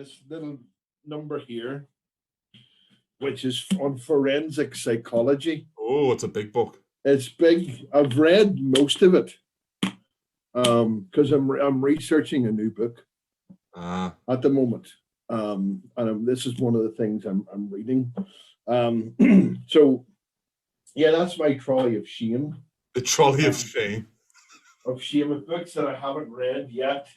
this little number here, which is on forensic psychology. Oh, it's a big book. It's big. I've read most of it because I'm researching a new book at the moment, and this is one of the things I'm reading. So, yeah, that's my trolley of shame. The trolley of shame. Of shame of books that I haven't read yet.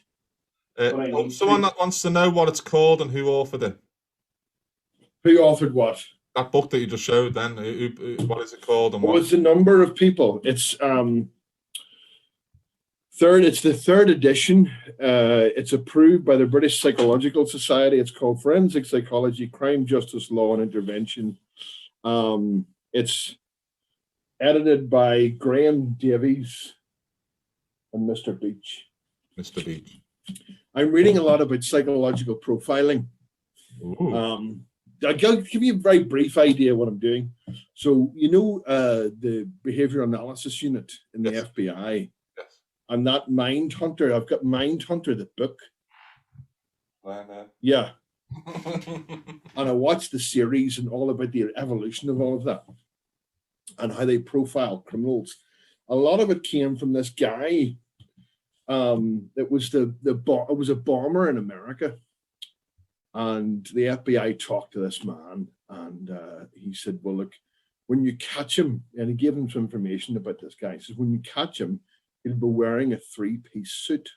Someone that wants to know what it's called and who authored it. Who authored what? That book that you just showed. Then, what is it called? And what was the number of people? It's third. It's the third edition. It's approved by the British Psychological Society. It's called Forensic Psychology: Crime, Justice, Law, and Intervention. It's edited by Graham Davies and Mr. Beach. Mr. Beach. I'm reading a lot about psychological profiling. I'll give you a very brief idea of what I'm doing. So, the behavioral analysis unit in the FBI. Yes. I'm that Mind Hunter. I've got Mind Hunter, the book. Yeah. And I watched the series and all about the evolution of all of that and how they profile criminals. A lot of it came from this guy. It was it was a bomber in America, and the FBI talked to this man, and he said, "Well, look, when you catch him," and he gave him some information about this guy. He says, "When you catch him, he'll be wearing a three-piece suit."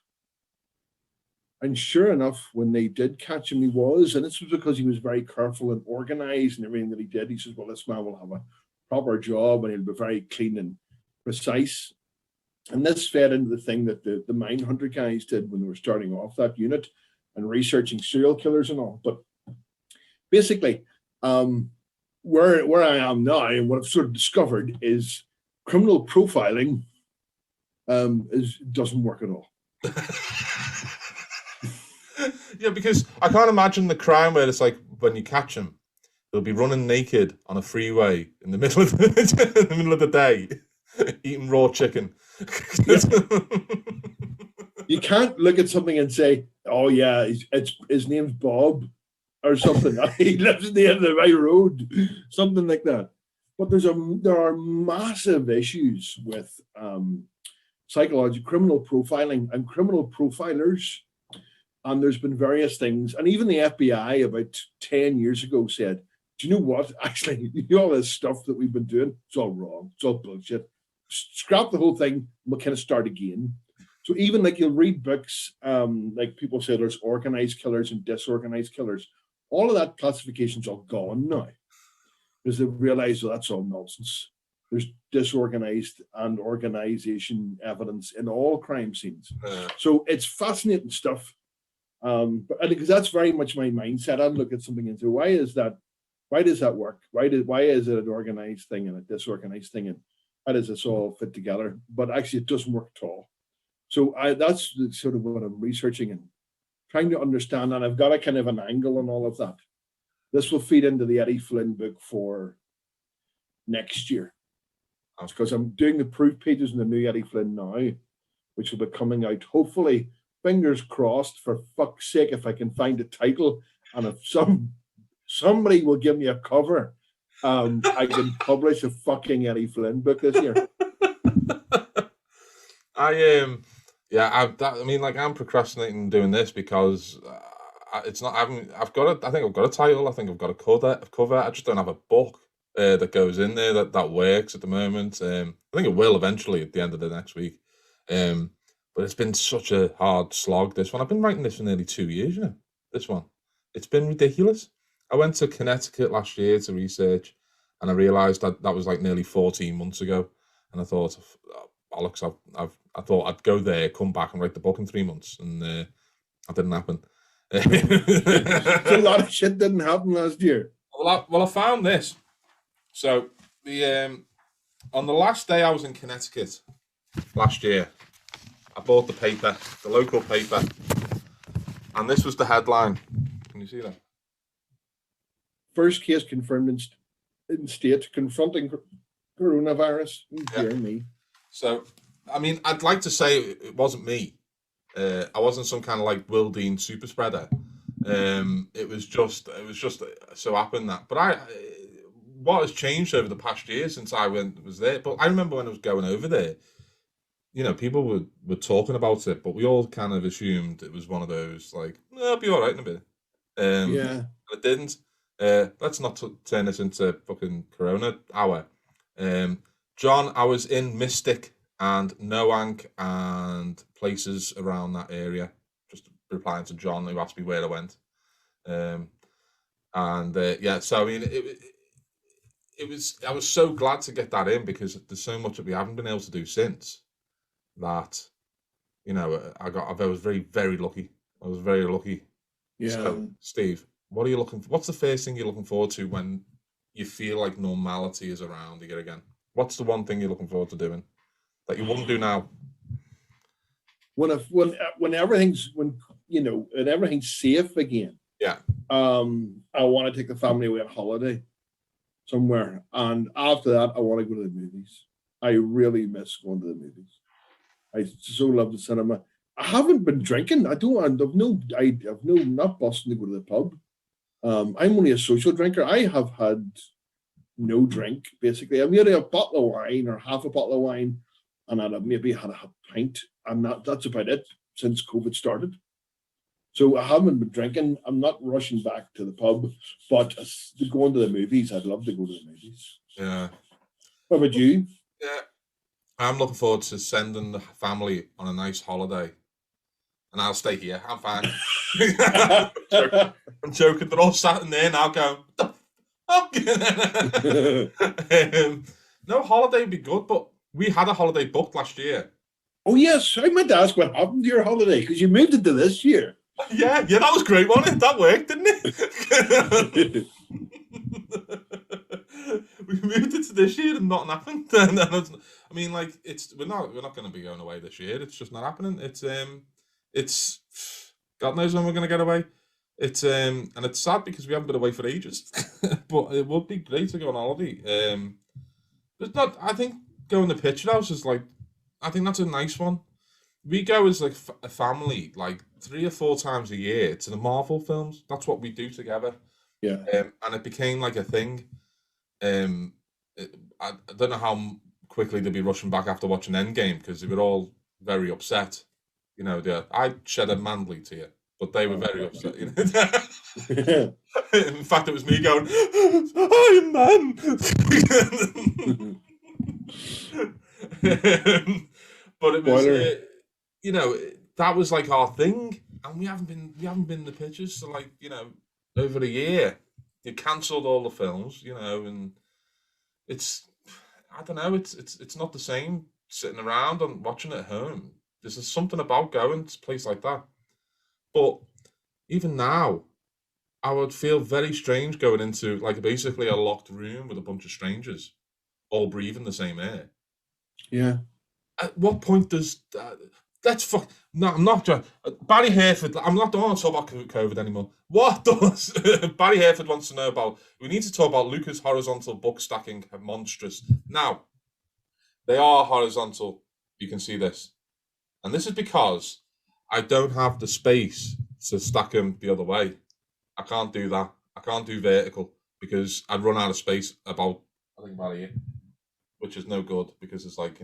And sure enough, when they did catch him, he was, and this was because he was very careful and organized and everything that he did. He says, "Well, this man will have a proper job, and he'll be very clean and precise." And this fed into the thing that the Mindhunter guys did when they were starting off that unit and researching serial killers and all. But basically, where I am now and what I've sort of discovered is criminal profiling doesn't work at all. Yeah, because I can't imagine the crime where it's like when you catch them, they'll be running naked on a freeway in the middle of the day, eating raw chicken. You can't look at something and say, "Oh yeah, his name's Bob," or something. He lives at the end of the right road, something like that. But there are massive issues with psychological criminal profiling and criminal profilers. And there's been various things, and even the FBI about 10 years ago said, "Do you know what? Actually, all this stuff that we've been doing, it's all wrong. It's all bullshit. Scrap the whole thing. We'll kind of start again." So even like you'll read books, like people say there's organized killers and disorganized killers. All of that classification's all gone now because they've realized that's all nonsense. There's disorganized and organization evidence in all crime scenes. So it's fascinating stuff. But because that's very much my mindset. I look at something and say, why does that work? Why is it an organized thing and a disorganized thing, and how does this all fit together? But actually it doesn't work at all. So that's sort of what I'm researching and trying to understand, and I've got a kind of an angle on all of that. This will feed into the Eddie Flynn book for next year. Because I'm doing the proof pages in the new Eddie Flynn now, which will be coming out hopefully, fingers crossed, for fuck's sake, if I can find a title and if somebody will give me a cover, I can publish a fucking Eddie Flynn book this year. I'm procrastinating doing this because it's not. I think I've got a title. I think I've got a cover. I just don't have a book that goes in there that works at the moment. I think it will eventually at the end of the next week. But it's been such a hard slog, this one. I've been writing this for nearly 2 years, this one. It's been ridiculous. I went to Connecticut last year to research, and I realised that was like nearly 14 months ago. And I thought, bollocks, I thought I'd go there, come back and write the book in 3 months. And that didn't happen. So a lot of shit didn't happen last year. Well, I found this. So, on the last day I was in Connecticut last year, I bought the local paper, and this was the headline. Can you see that? First case confirmed in state confronting coronavirus. Dear me. So, I mean, I'd like to say it wasn't me. I wasn't some kind of like Will Dean super spreader. It was just so happened that. But what has changed over the past year since I was there? But I remember when I was going over there, people were talking about it, but we all kind of assumed it was one of those like, it'll be all right in a bit. Yeah. It didn't. Let's not turn this into fucking Corona hour. John, I was in Mystic and Noank and places around that area. Just replying to John who asked me where I went. So I mean, it was. I was so glad to get that in because there's so much that we haven't been able to do since. That, I was very, very lucky. I was very lucky. Yeah. So, Steve, what are you looking for? What's the first thing you're looking forward to when you feel like normality is around again? What's the one thing you're looking forward to doing that you wouldn't do now? When everything's safe again. Yeah. I want to take the family away on holiday somewhere, and after that, I want to go to the movies. I really miss going to the movies. I so love the cinema. I haven't been drinking. I've not busting to go to the pub. I'm only a social drinker. I have had no drink, basically. I'm either a bottle of wine or half a bottle of wine, and I've maybe had a pint. That's about it since COVID started. So I haven't been drinking. I'm not rushing back to the pub, but going to the movies, I'd love to go to the movies. Yeah. What about you? Yeah. I'm looking forward to sending the family on a nice holiday. And I'll stay here. I'm fine. I'm joking. They're all sat in there now going, what the fuck? No, holiday would be good, but we had a holiday booked last year. Oh, yes. I meant to ask what happened to your holiday because you moved it to this year. Yeah, that was great, wasn't it? That worked, didn't it? We moved it to this year and nothing happened. I mean, like, we're not going to be going away this year. It's just not happening. It's God knows when we're going to get away. And it's sad because we haven't been away for ages. But it would be great to go on holiday. But I think going to Picture House is like, I think that's a nice one. We go as like a family, like 3 or 4 times a year to the Marvel films. That's what we do together. Yeah. And it became like a thing. I don't know how quickly they'd be rushing back after watching Endgame because they were all very upset. I shed a manly tear, but they were very upset. In fact, it was me going, Iron Man. But it was, that was like our thing, and we haven't been in the pictures for like over a year. You cancelled all the films, and it's, I don't know, it's not the same sitting around and watching it at home. There's something about going to a place like that. But even now, I would feel very strange going into like basically a locked room with a bunch of strangers, all breathing the same air. Yeah. At what point does that's fuck? No, I'm not. Barry Hereford. I'm not. Don't want to talk about COVID anymore. What does Barry Hereford wants to know about? We need to talk about Luca's horizontal book stacking monstrous. Now, they are horizontal. You can see this, and this is because I don't have the space to stack them the other way. I can't do that. I can't do vertical because I'd run out of space about here, which is no good because it's like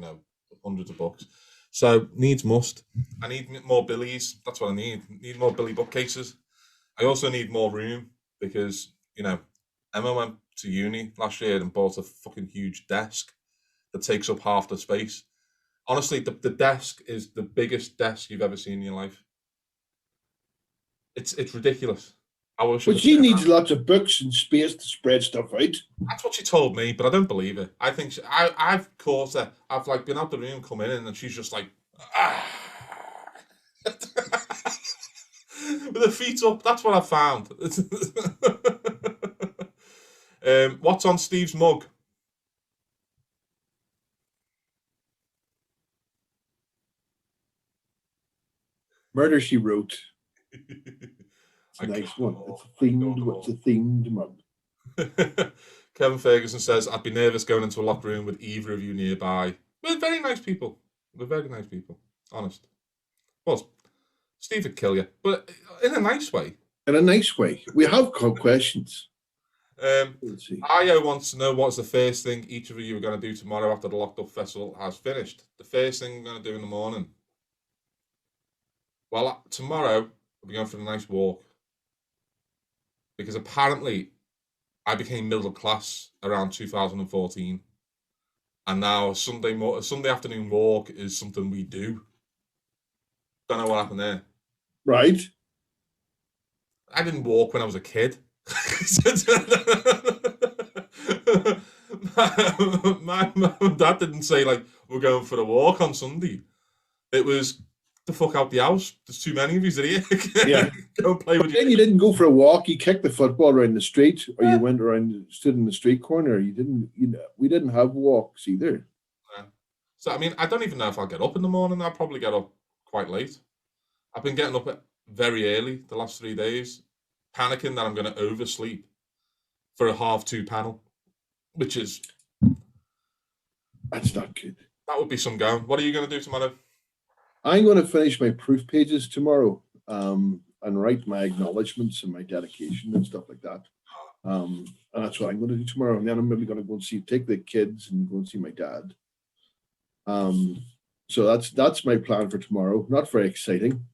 hundreds of books. So needs must. I need more Billies. That's what I need. Need more Billy bookcases. I also need more room because Emma went to uni last year and bought a fucking huge desk that takes up half the space. Honestly, the desk is the biggest desk you've ever seen in your life. It's ridiculous. But she needs lots of books and space to spread stuff out. That's what she told me, but I don't believe it. I think I've caught her. I've like been out the room, come in, and she's just like, with her feet up. That's what I found. What's on Steve's mug? Murder, She Wrote. It's a nice one. It's a themed mug. Kevin Ferguson says, I'd be nervous going into a locked room with either of you nearby. We're very nice people. Honest. Well, Steve would kill you, but in a nice way. In a nice way. We have questions. Let's see. Io wants to know what's the first thing each of you are going to do tomorrow after the Locked Up Festival has finished. The first thing I'm going to do in the morning. Well, tomorrow I'll be going for a nice walk. Because apparently I became middle class around 2014. And now a Sunday afternoon walk is something we do. Don't know what happened there. Right. I didn't walk when I was a kid. my mum and dad didn't say, like, we're going for a walk on Sunday. It was, the fuck out the house. There's too many of you here. Yeah. Go play with you. Then you didn't go for a walk. You kicked the football around the street, or you went around, stood in the street corner. You didn't, we didn't have walks either. Yeah. So, I mean, I don't even know if I'll get up in the morning. I'll probably get up quite late. I've been getting up very early the last 3 days, panicking that I'm going to oversleep for a 2:30 panel, which is... That's not good. That would be some going. What are you going to do tomorrow? I'm going to finish my proof pages tomorrow and write my acknowledgements and my dedication and stuff like that. And that's what I'm going to do tomorrow. And then I'm maybe going to go and take the kids and go and see my dad. So that's my plan for tomorrow. Not very exciting.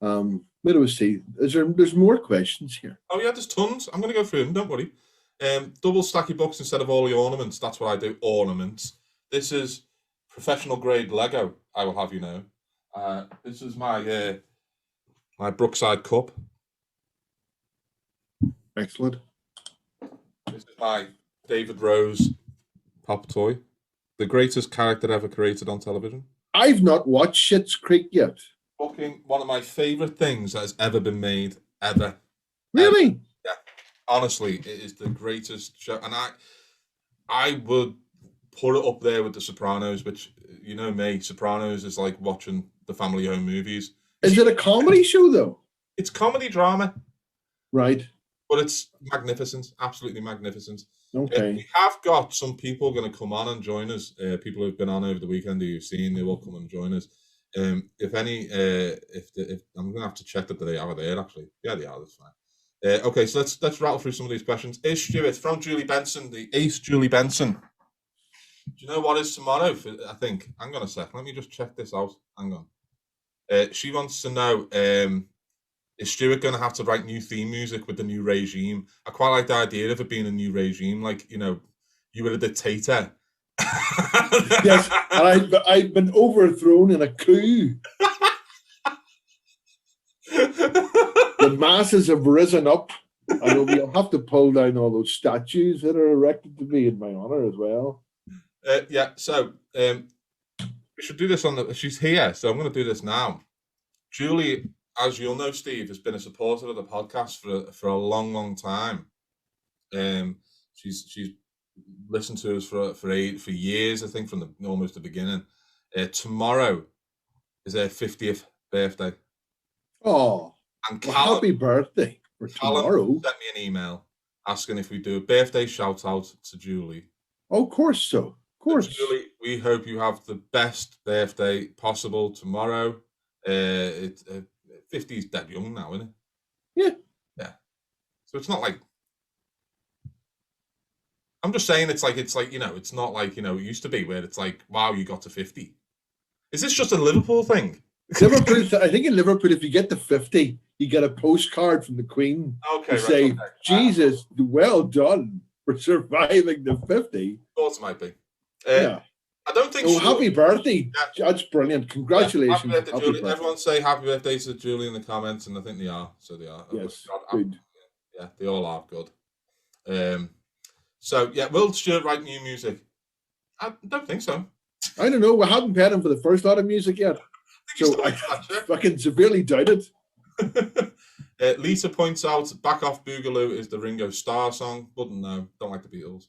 Let us see. There's more questions here. Oh yeah, there's tons. I'm going to go through them. Don't worry. Double stack your books instead of all the ornaments. That's what I do. Ornaments. This is professional grade Lego. I will have you know. This is my my Brookside cup. Excellent. This is my David Rose pop toy, the greatest character ever created on television. I've not watched Schitt's Creek yet. Fucking one of my favorite things that has ever been made ever. Really? Yeah. Honestly, it is the greatest show, and I would put it up there with The Sopranos, which, you know me, Sopranos is like watching the family home movies. Is it a comedy show though? It's comedy drama, right? But it's magnificent, absolutely magnificent. Okay. We have got some people going to come on and join us. People who've been on over the weekend who you've seen, they will come and join us. If I'm going to have to check that they are there actually. Yeah, they are. That's fine. Okay, so let's rattle through some of these questions. Is Stuart from Julie Benson, the ace Julie Benson? Do you know what is tomorrow? I think. Hang on a sec. Let me just check this out. Hang on. She wants to know, is Stuart going to have to write new theme music with the new regime? I quite like the idea of it being a new regime. Like, you know, you were a dictator. Yes, and I've been overthrown in a coup. The masses have risen up. I know we'll have to pull down all those statues that are erected to me in my honor as well. Yeah, so we should do this she's here, so I'm going to do this now. Julie, as you'll know, Steve, has been a supporter of the podcast for a long, long time. She's listened to us for years, I think, from almost the beginning. Tomorrow is her 50th birthday. Oh, and well, happy birthday for tomorrow. Sent me an email asking if we do a birthday shout out to Julie. Oh, of course so. Of course. Julie, we hope you have the best birthday possible tomorrow. 50 is dead young now, isn't it? Yeah. Yeah. So it's not like, I'm just saying it's like, you know, it's not like, you know, it used to be where it's like, wow, you got to 50. Is this just a Liverpool thing? Liverpool, I think in Liverpool, if you get to 50, you get a postcard from the Queen to say, Jesus, well done for surviving the 50. Thoughts might be. Yeah. I don't think. Oh, happy birthday! Yeah. That's brilliant. Congratulations. Yeah, happy birthday, Julie. Everyone say happy birthday to Julie in the comments, and I think they are. So they are. Yes. Good. Yeah, they all are good. So yeah, will Stuart write new music? I don't think so. I don't know. We haven't paid him for the first lot of music yet, so I fucking severely doubt it. Lisa points out, "Back Off Boogaloo" is the Ringo Starr song. Wouldn't know. Don't like the Beatles.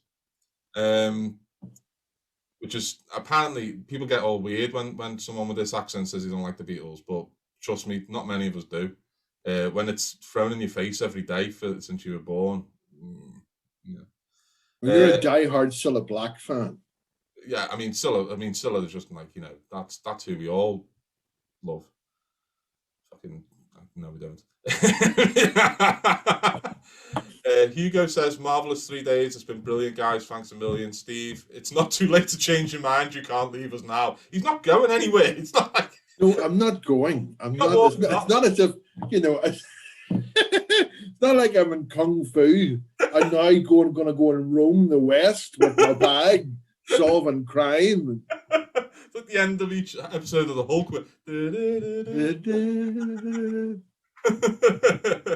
Which is apparently people get all weird when someone with this accent says he don't like the Beatles, but trust me, not many of us do. When it's thrown in your face every day since you were born. Yeah. Well, you're a diehard Cilla Black fan. Yeah, I mean Cilla is just like, you know, that's who we all love. Fucking No, we don't. Hugo says, marvelous 3 days. It's been brilliant, guys. Thanks a million. Steve, it's not too late to change your mind. You can't leave us now. He's not going anywhere. It's not like... No, I'm not going. I'm not. It's not as if, you know, it's not like I'm in Kung Fu. I'm now going to go and roam the West with my bag, solving crime. It's at the end of each episode of the Hulk.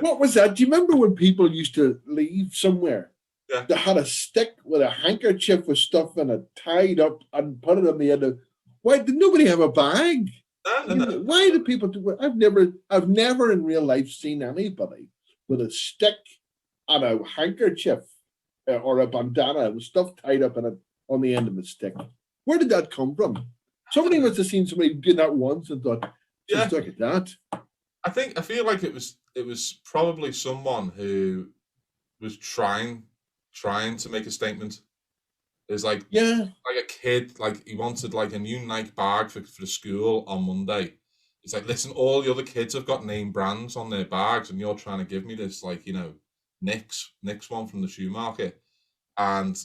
What was that? Do you remember when people used to leave somewhere? Yeah. They had a stick with a handkerchief with stuff in it tied up and put it on the end of. Why did nobody have a bag? No. Why do people do it? I've never in real life seen anybody with a stick and a handkerchief or a bandana with stuff tied up in it on the end of a stick. Where did that come from? Somebody must have seen somebody do that once and thought, just look at that. I feel like it was probably someone who was trying to make a statement. It's like a kid, like he wanted like a new Nike bag for the school on Monday. It's like, listen, all the other kids have got name brands on their bags, and you're trying to give me this, like, you know, Nick's one from the shoe market, and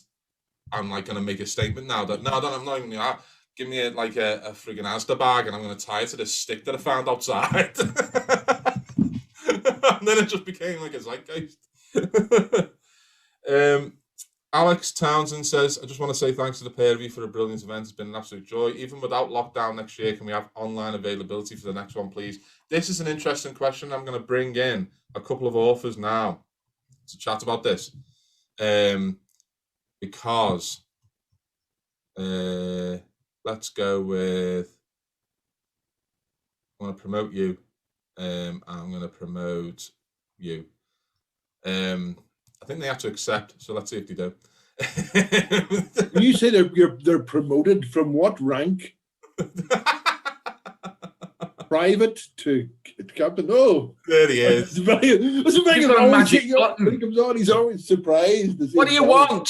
I'm like going to make a statement now that I'm not even gonna give me a friggin' Asda bag, and I'm going to tie it to this stick that I found outside. And then it just became like a zeitgeist. Alex Townsend says, I just want to say thanks to the pair of you for a brilliant event. It's been an absolute joy. Even without lockdown next year, can we have online availability for the next one, please? This is an interesting question. I'm going to bring in a couple of authors now to chat about this. Because let's go with, I'm going to promote you. I'm going to promote you. I think they have to accept, so let's see if they do. You say they're promoted from what rank? Private to captain? Oh, there he is. It's very magic button. When he comes on, he's always surprised. What do you want?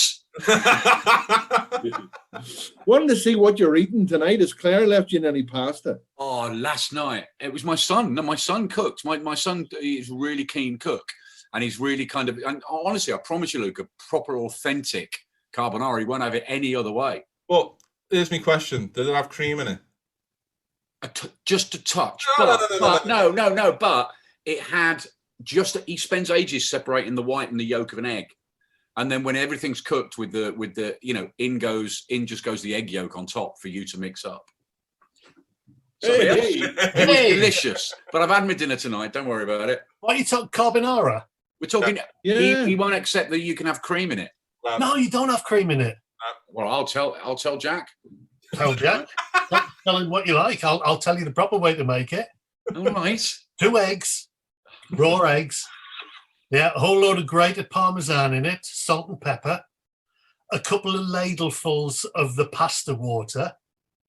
Wanted to see what you're eating tonight. Has Claire left you any pasta? Oh, last night it was my son. No, my son cooked. My son is a really keen cook, and he's really kind of. And honestly, I promise you, Luca, proper authentic carbonara. He won't have it any other way. Well, here's my question: did it have cream in it? Just a touch. No. But it had just. He spends ages separating the white and the yolk of an egg. And then when everything's cooked with the in just goes the egg yolk on top for you to mix up. So it was delicious. But I've had my dinner tonight. Don't worry about it. Why are you talking carbonara? We're talking. Yeah. He won't accept that you can have cream in it. No, you don't have cream in it. Well, I'll tell Jack. Tell Jack. Tell him what you like. I'll tell you the proper way to make it. All right. 2 eggs, raw eggs. Yeah, a whole load of grated Parmesan in it, salt and pepper, a couple of ladlefuls of the pasta water.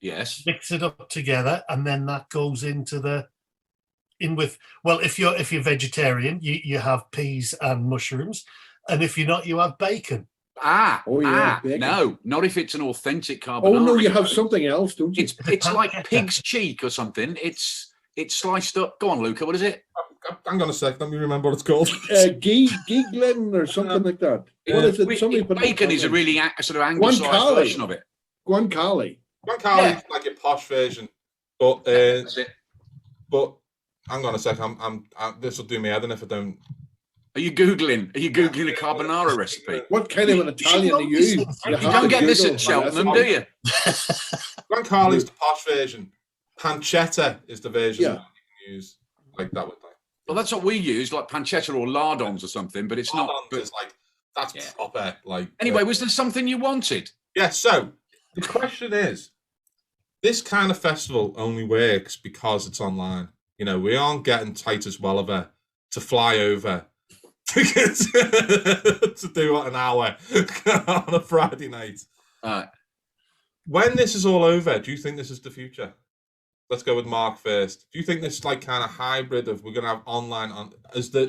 Yes. Mix it up together, and then that goes with. Well, if you're vegetarian, you have peas and mushrooms, and if you're not, you have bacon. Bacon. No, not if it's an authentic carbonara. Oh no, you have something else, don't you? It's like pig's cheek or something. It's sliced up. Go on, Luca. What is it? Hang on a sec. Let me remember what it's called. Giglin or something like that. What is it? Somebody put bacon is a really sort of anglicised version of it. Guanciale. Guanciale is like a posh version, but That's it. But hang on a sec. This will do me head in if I don't. Are you googling a carbonara recipe? What kind of an Italian are you? You don't get this at Cheltenham, do you? Guanciale is the posh version. Pancetta is the version that you can use like that with. Well, that's what we use, like pancetta or lardons or something, but it's not. But it's like that's proper. Like anyway, was there something you wanted? Yeah. So the question is, this kind of festival only works because it's online. You know, we aren't getting Titus Welliver to fly over to do an hour on a Friday night. When this is all over, do you think this is the future? Let's go with Mark first. Do you think this like kind of hybrid of we're going to have online on as the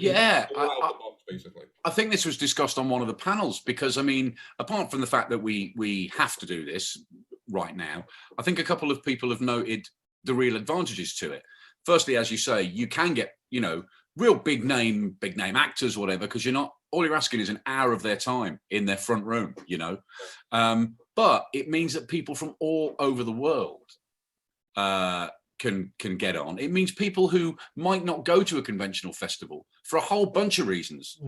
box, basically? I think this was discussed on one of the panels because I mean, apart from the fact that we have to do this right now, I think a couple of people have noted the real advantages to it. Firstly, as you say, you can get real big name actors, whatever, because all you're asking is an hour of their time in their front room, but it means that people from all over the world can get on. It means people who might not go to a conventional festival for a whole bunch of reasons,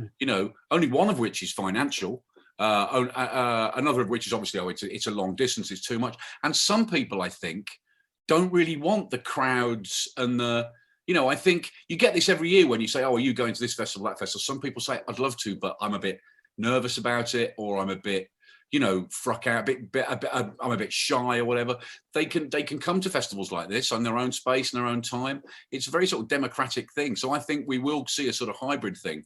only one of which is financial. Another of which is obviously, it's a long distance, it's too much. And some people, I think, don't really want the crowds and I think you get this every year when you say, oh, are you going to this festival, that festival? Some people say, I'd love to, but I'm a bit nervous about it, or I'm a bit, fruck out, I'm a bit shy or whatever. They can come to festivals like this on their own space and their own time. It's a very sort of democratic thing. So I think we will see a sort of hybrid thing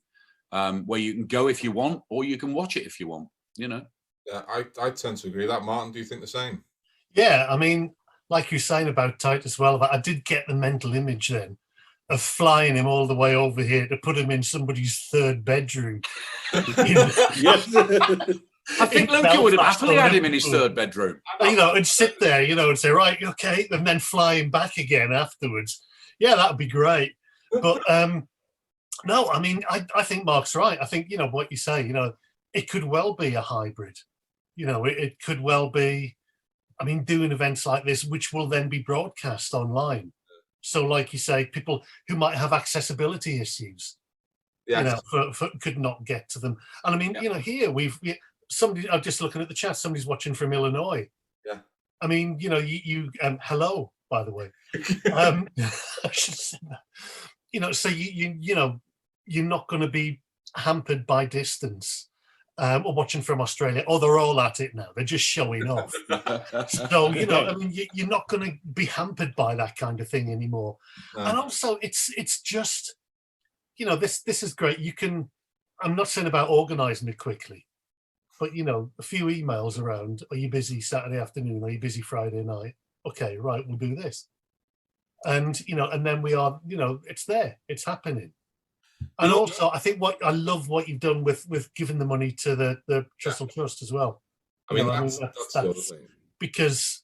where you can go if you want, or you can watch it if you want, Yeah, I tend to agree with that. Martin, do you think the same? Yeah, I mean, like you're saying about Titus Welliver, I did get the mental image then of flying him all the way over here to put him in somebody's third bedroom. Yes. I think Luca would have happily had him in his third bedroom. And sit there, and say, right, okay, and then fly him back again afterwards. Yeah, that would be great. But no, I mean, I think Mark's right. I think, what you say, it could well be a hybrid. It could well be, doing events like this, which will then be broadcast online. So, like you say, people who might have accessibility issues, could not get to them. And here somebody. I'm just looking at the chat. Somebody's watching from Illinois. Yeah. You hello, by the way. I should say that. So you're not going to be hampered by distance. Or watching from Australia. Oh, they're all at it now. They're just showing off. So, you're not going to be hampered by that kind of thing anymore. No. And also, it's just, this is great. I'm not saying about organising it quickly, but, a few emails around. Are you busy Saturday afternoon? Are you busy Friday night? Okay, right, we'll do this. And, and then we are, it's there. It's happening. And also, I think I love what you've done with giving the money to the Trussell Trust as well. That's sort of thing. Because,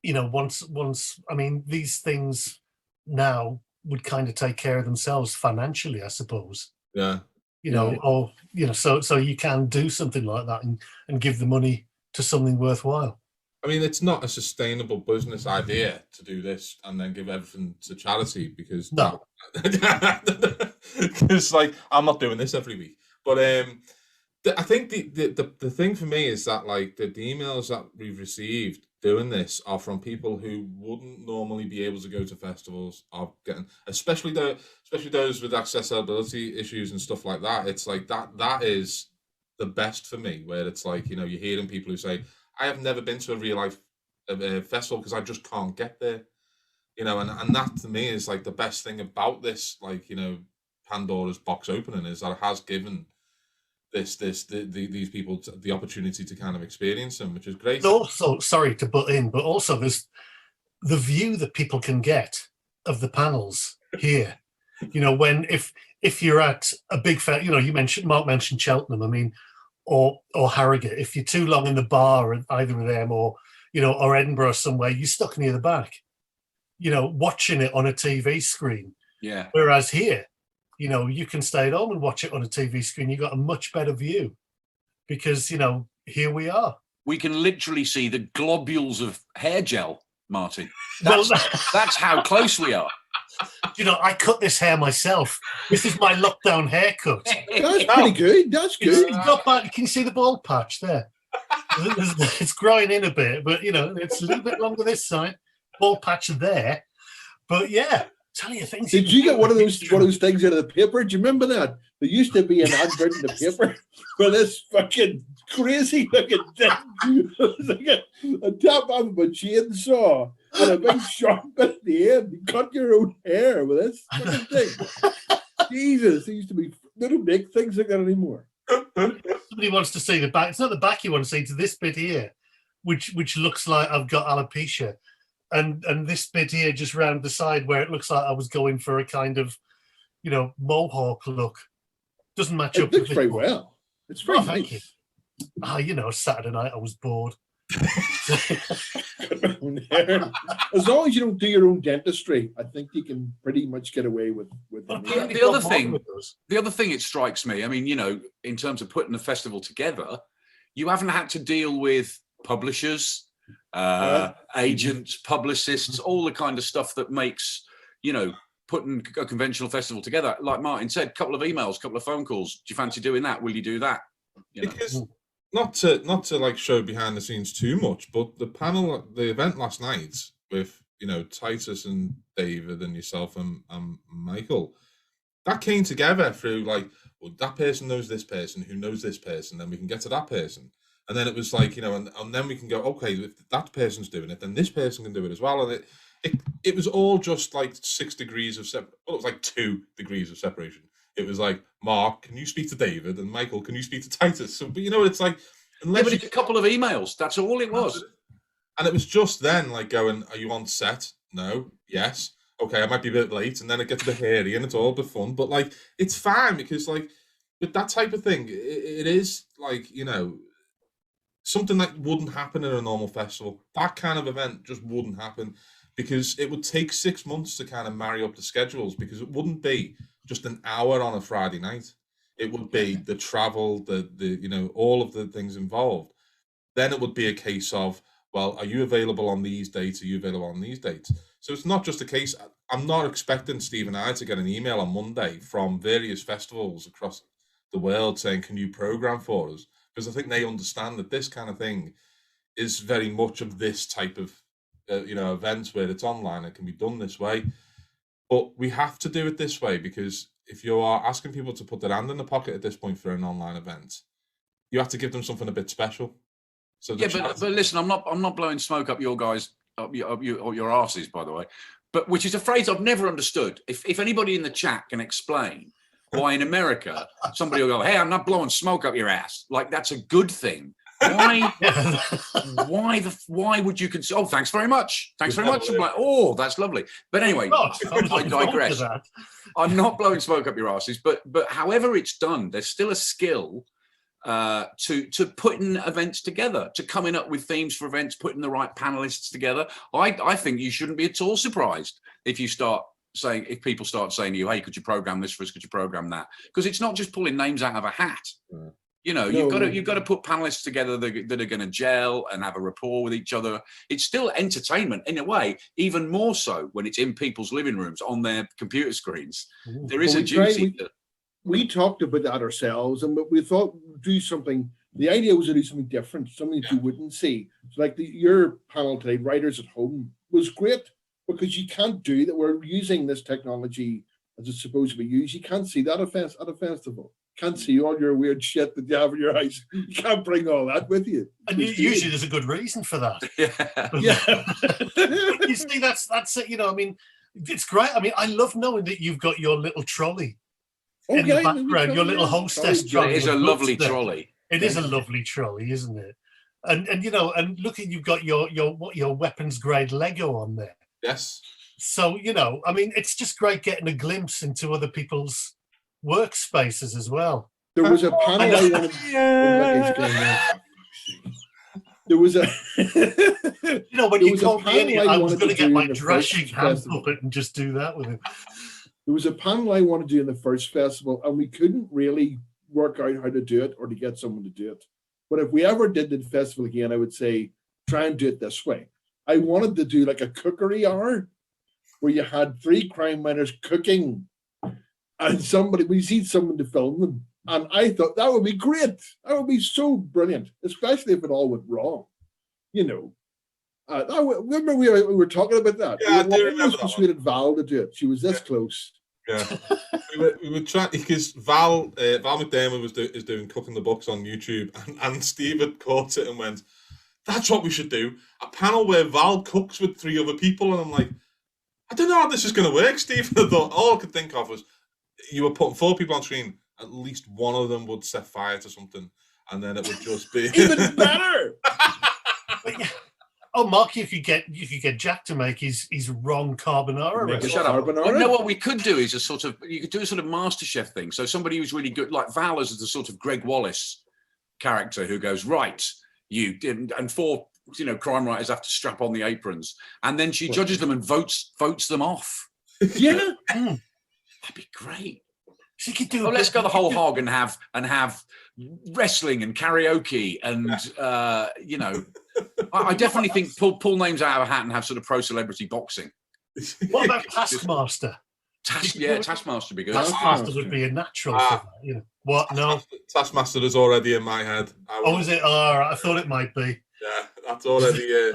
once these things now would kind of take care of themselves financially, I suppose. Yeah. So you can do something like that and give the money to something worthwhile. It's not a sustainable business idea to do this and then give everything to charity because no, because I'm not doing this every week. But I think the thing for me is that the emails that we've received doing this are from people who wouldn't normally be able to go to festivals, are getting especially those with accessibility issues and stuff like that. It's that is the best for me, where it's you're hearing people who say, I have never been to a real life festival because I just can't get there, and that to me is the best thing about this, Pandora's box opening, is that it has given these people the opportunity to kind of experience them, which is great. Also, sorry to butt in, but also there's the view that people can get of the panels here. When if you're at a big fair, Mark mentioned Cheltenham, or Harrogate, if you're too long in the bar at either of them, or Edinburgh somewhere, you're stuck near the back, watching it on a TV screen. Yeah. Whereas here, you can stay at home and watch it on a TV screen. You got a much better view because here we are. We can literally see the globules of hair gel, Martin. That's how close we are. I cut this hair myself. This is my lockdown haircut. That's pretty good. That's good. It's not bad. You can see the bald patch there. It's growing in a bit, but it's a little bit longer this side. Bald patch there, but yeah. Tell you things. Did you get one of those things out of the paper? Do you remember that? There used to be an advert in the paper for this fucking crazy looking thing. It was a top of a chainsaw and a big sharp bit at the end. You cut your own hair with this fucking thing. Jesus, there used to be. They don't make things like that anymore. Somebody wants to see the back. It's not the back you want to see. To this bit here, which looks like I've got alopecia. And this bit here, just round the side, where it looks like I was going for a kind of, mohawk look, doesn't match up. It looks very well. It's very thank you. Saturday night I was bored. Cut my own As long as you don't do your own dentistry, I think you can pretty much get away with anything. The other thing it strikes me, I mean, you know, in terms of putting the festival together, you haven't had to deal with publishers, agents, publicists, all the kind of stuff that makes, you know, putting a conventional festival together. Like Martin said, couple of emails, couple of phone calls. Do you fancy doing that? Will you do that? You know? Because not to like show behind the scenes too much, but the event last night with, you know, Titus and David and yourself and Michael, that came together through like, well, that person knows this person who knows this person, then we can get to that person. And then it was like, you know, and then we can go, okay, if that person's doing it, then this person can do it as well. And it was all just like 6 degrees of well, it was like 2 degrees of separation. It was like, Mark, can you speak to David? And Michael, can you speak to Titus? So, but you know, it's like, unless but it's a couple of emails. That's all it was. And it was just then like going, are you on set? No. Yes. Okay, I might be a bit late. And then it gets a bit hairy and it's all a bit fun. But like, it's fine because like with that type of thing, it is like, you know, something that wouldn't happen in a normal festival. That kind of event just wouldn't happen because it would take 6 months to kind of marry up the schedules, because it wouldn't be just an hour on a Friday night. It would be the travel, the you know, all of the things involved. Then it would be a case of, well, are you available on these dates? Are you available on these dates? So it's not just a case. I'm not expecting Steve and I to get an email on Monday from various festivals across the world saying, can you program for us? Because I think they understand that this kind of thing is very much of this type of you know, events where it's online. It can be done this way. But we have to do it this way, because if you are asking people to put their hand in the pocket at this point for an online event, you have to give them something a bit special. So yeah, but listen, I'm not blowing smoke up your guys up your asses, by the way. But which is a phrase I've never understood. If anybody in the chat can explain why in America somebody will go, hey, I'm not blowing smoke up your ass, like that's a good thing. Why? Why would you consider? Oh, thanks very much. Thanks very much. I'm like, oh, that's lovely. But anyway, I digress. I'm not blowing smoke up your asses, but however it's done, there's still a skill to putting events together, to coming up with themes for events, putting the right panelists together. I think you shouldn't be at all surprised if people start saying to you, hey, could you program this for us? Could you program that? Because it's not just pulling names out of a hat. You know, you've got to put panelists together that are going to gel and have a rapport with each other. It's still entertainment in a way, even more so when it's in people's living rooms on their computer screens. There is a duty. We talked about that ourselves, and we thought do something. The idea was to do something different, something that you wouldn't see. So like your panel today, Writers at Home, was great because you can't do that. We're using this technology as it's supposed to be used. You can't see that at a festival. Can't see all your weird shit that you have in your house. You can't bring all that with you. And usually there's a good reason for that. Yeah. You see, that's it. You know, I mean, it's great. I mean, I love knowing that you've got your little trolley in the background, your little hostess trolley. It is a lovely trolley. It is a lovely trolley, isn't it? And you know, and look at, you've got your weapons grade Lego on there. Yes. So, you know, I mean, it's just great getting a glimpse into other people's workspaces as well. There was a panel I wanted. There was a. You know, when you called me, I was going to get my thrashing hand puppet and just do that with him. There was a panel I wanted to do in the first festival, and we couldn't really work out how to do it or to get someone to do it. But if we ever did the festival again, I would say try and do it this way. I wanted to do like a cookery hour where you had 3 crime miners cooking, and we need someone to film them. And I thought that would be great. That would be so brilliant, especially if it all went wrong. You know, remember we were talking about that. Yeah, we almost persuaded Val to do it. She was this close. Yeah, we were trying, because Val McDermott is doing Cooking the Books on YouTube, and Steve had caught it and went, "That's what we should do. A panel where Val cooks with 3 other people." And I'm like, I don't know how this is going to work, Steve. And I thought all I could think of was, you were putting 4 people on screen, at least one of them would set fire to something, and then it would just be even better. Oh, Mark, you could get Jack to make his wrong carbonara. Shut up. Well, you know what we could do is you could do a sort of MasterChef thing. So somebody who's really good, like Val is the sort of Greg Wallace character who goes, right, you didn't, and 4 crime writers have to strap on the aprons, and then she judges them and votes them off. Yeah, That'd be great. She could do. Let's go the whole hog and have wrestling and karaoke and I definitely think pull names out of a hat and have sort of pro celebrity boxing. What about Taskmaster? Taskmaster would be good. Taskmaster would be a natural for that. What? No. Taskmaster is already in my head. Is it? All right. I thought it might be. Yeah, that's already.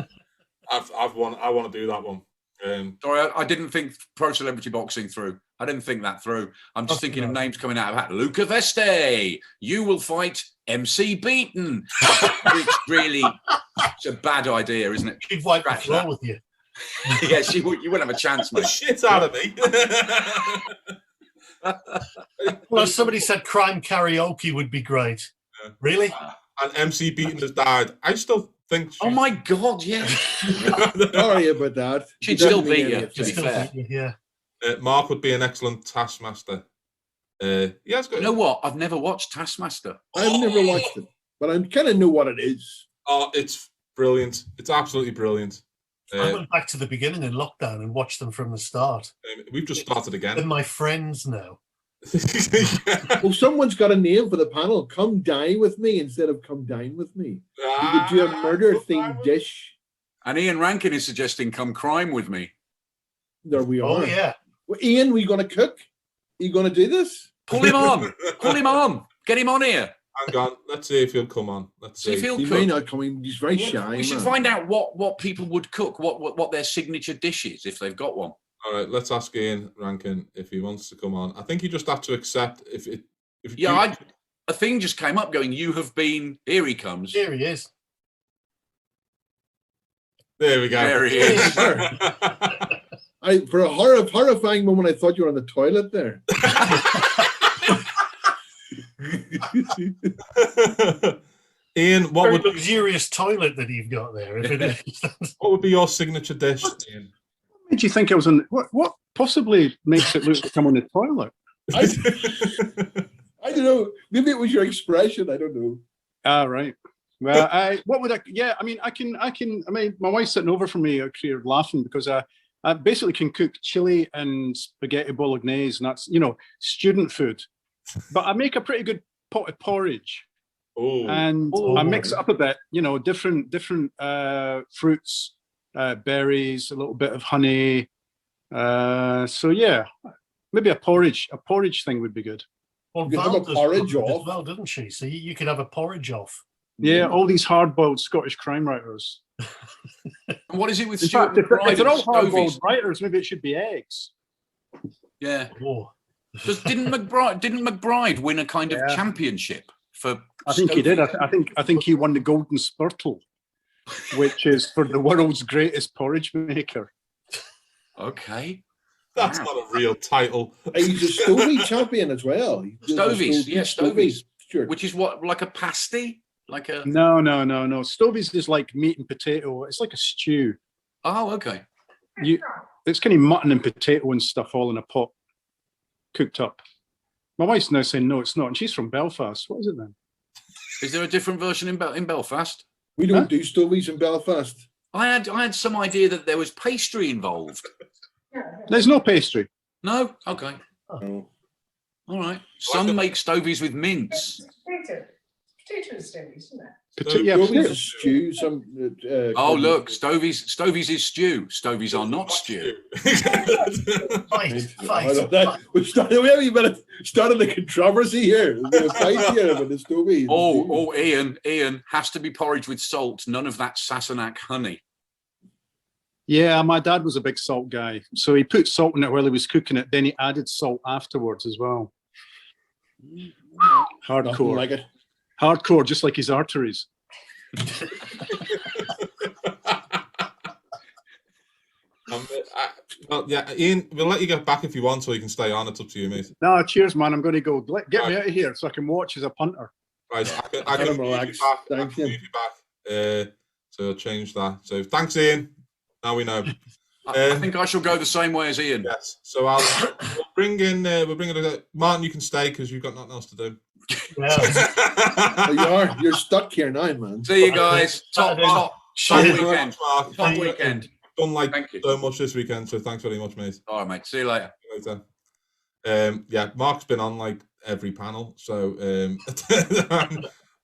I want to do that one. Sorry, I didn't think pro celebrity boxing through. I didn't think that through. I'm just thinking of names coming out of hat. Luca Veste, you will fight MC Beaton. Which really, it's a bad idea, isn't it? She'd wipe the floor with you. Yeah, you wouldn't have a chance, mate. The shit out of me. Well, somebody said crime karaoke would be great. Yeah. Really? And MC Beaton has died. I still think. Oh my God! Yeah. Sorry about that. She'd still beat you. To be fair. Yeah. Mark would be an excellent Taskmaster. Yeah, it's good. You know what? I've never watched Taskmaster. I've never watched it, but I kind of know what it is. Oh, it's brilliant. It's absolutely brilliant. I went back to the beginning in lockdown and watched them from the start. We've just started again. They're my friends now. Well, someone's got a name for the panel. Come dine with me instead of come dine with me. You could do a murder-themed dish. And Ian Rankin is suggesting come crime with me. There we are. Oh, yeah. Well, Ian, we going to cook? Are you going to do this? Pull him on. Pull him on. Get him on here. Hang on. Let's see if he'll come on. Let's see. If he'll He cook. may not come in. He's very shy. We should find out what people would cook, what their signature dish is, if they've got one. All right, let's ask Ian Rankin if he wants to come on. I think you just have to accept if a thing just came up going, you have been, here he comes. Here he is. There we go. There he is. For a horrifying moment, I thought you were on the toilet there. Ian, what Very would luxurious toilet that you've got there? If it is. what would be your signature dish, Ian? What made you think I was on? What possibly makes it look like I'm on the toilet? I don't know. Maybe it was your expression. I don't know. Ah, right. Well, what would I? Yeah, I mean, I can. I mean, my wife's sitting over for me here laughing because I basically can cook chili and spaghetti bolognese, and that's student food. But I make a pretty good pot of porridge. Oh. And I mix it up a bit. Different fruits, berries, a little bit of honey. So yeah, maybe a porridge thing would be good. Well, You Val have a does porridge porridge off. as well, doesn't she? So you could have a porridge off. Yeah, all these hard-boiled Scottish crime writers. And what is it with In Stuart fact, McBride if they're all and hard-boiled Stovies? writers, maybe it should be eggs. Yeah. Oh. Didn't McBride win a kind of Yeah. championship for? I think he did. Stovies? I think he won the Golden Spurtle, which is for the world's greatest porridge maker. Okay. That's not a real title. He's a Stovey champion as well. Stovies, yeah, Stovies. Sure. Which is what, like a pasty? Like a No. Stovies is like meat and potato. It's like a stew. Oh, okay. It's kind of mutton and potato and stuff all in a pot, cooked up. My wife's now saying no, it's not, and she's from Belfast. What is it then? Is there a different version in Belfast? We don't do Stovies in Belfast. I had some idea that there was pastry involved. There's no pastry. No? Okay. No. All right. Some make Stovies with mince. Potato stovies, isn't it? Stovies is stew. Oh, look, Stovies is stew. Stovies are not stew. We started the controversy here. There's a fight here about the Stovies. Oh, Ian has to be porridge with salt. None of that Sassenach honey. Yeah, my dad was a big salt guy, so he put salt in it while he was cooking it. Then he added salt afterwards as well. Nothing Hardcore, like it. hardcore, just like his arteries. Well, yeah, Ian, we'll let you get back if you want, so you can stay on. It's up to you, mate. No, cheers, man. I'm going to go. Get me out of here so I can watch as a punter. Right, I can move you relax. back. I Thank can you. move you back. So change that. So thanks, Ian. Now we know. I think I shall go the same way as Ian. Yes. So we'll bring in. We'll bring in Martin. You can stay because you've got nothing else to do. Yeah. You're stuck here now, man. See you guys. Fun Cheers. weekend. Mark. Fun weekend. Done like Thank you. so much this weekend, so thanks very much, mate. All right, mate. See you later. Later. Yeah, Mark's been on like every panel, so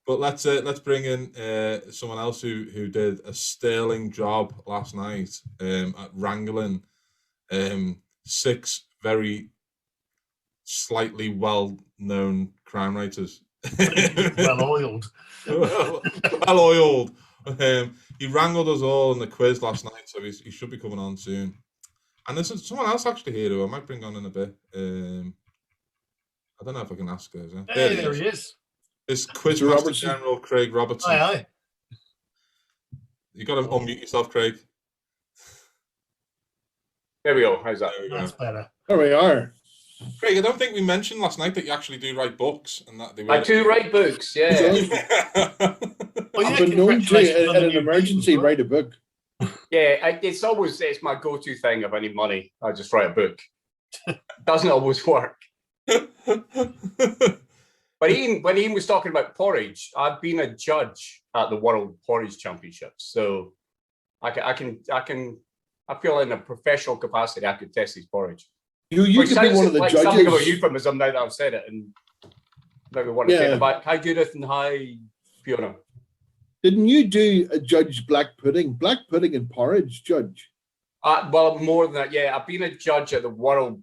but let's bring in someone else who did a sterling job last night at wrangling 6 very slightly well-known crime writers. Well-oiled. Well-oiled. He wrangled us all in the quiz last night, so he should be coming on soon. And there's someone else actually here who I might bring on in a bit. I don't know if I can ask her. Hey, there he is. It's Quizmaster General Craig Robertson. Aye. You got to unmute yourself, Craig. There we go. How's that? That's better. There we are. Craig, I don't think we mentioned last night that you actually do write books, and that they were. I do write books, yeah. Well, I've been known to, congratulations on in the an new emergency, book. write a book. Yeah, it's my go-to thing if I need money. I just write a book. Doesn't always work. But when Ian was talking about porridge, I've been a judge at the World Porridge Championships, so I feel in a professional capacity I could test his porridge. You Which could be sounds one of the like judges. something of a euphemism now that I've said it, and maybe want to say it back. Hi Judith and hi Fiona. Didn't you do a judge black pudding? Black pudding and porridge judge. Well, more than that, yeah. I've been a judge at the World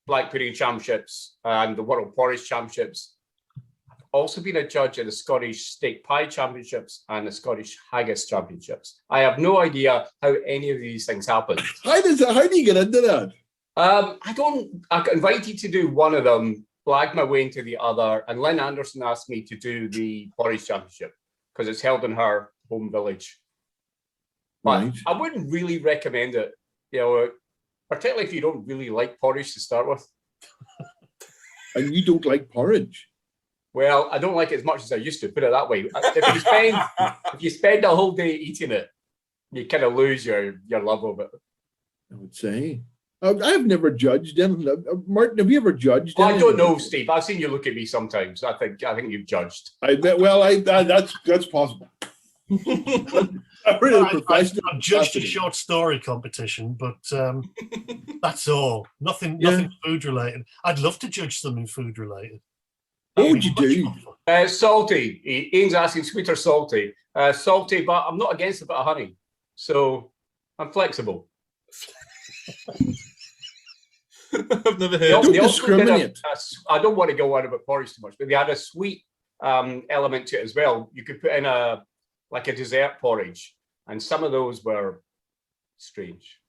Black Pudding Championships and the World Porridge Championships. I've also been a judge at the Scottish Steak Pie Championships and the Scottish Haggis Championships. I have no idea how any of these things happen. How do you get into that? I got invited to do one of them, blagged my way into the other, and Lynn Anderson asked me to do the Porridge Championship because it's held in her home village. But Right. I wouldn't really recommend it, particularly if you don't really like porridge to start with. And you don't like porridge. Well, I don't like it as much as I used to, put it that way. If you spend a whole day eating it, you kind of lose your love of it. I would say. I've never judged anything. Martin, have you ever judged? Well, I anything? don't know, Steve. I've seen you look at me sometimes. I think you've judged. That's possible. I'm really professional. I've judged a short story competition, but that's all. Nothing food related. I'd love to judge something food related. What would you do? Salty. Ian's asking sweet or salty. Salty, but I'm not against a bit of honey. So I'm flexible. I've never heard. Don't They also did discriminate. I don't want to go on about porridge too much, but they had a sweet element to it as well. You could put in a dessert porridge, and some of those were strange,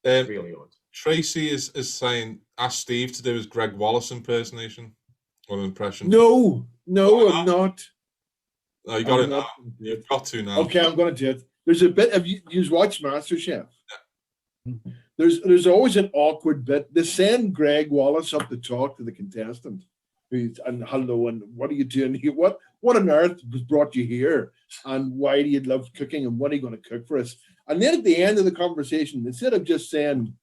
really odd. Tracy is saying, ask Steve to do his Greg Wallace impersonation or impression. No, I'm not. Oh, you got I'm it not. now. You've got to now. Okay, I'm going to do it. There's a bit of you watch MasterChef. There's always an awkward bit. They send Greg Wallace up to talk to the contestant. And hello, and what are you doing here? What on earth has brought you here? And why do you love cooking? And what are you going to cook for us? And then at the end of the conversation, instead of just saying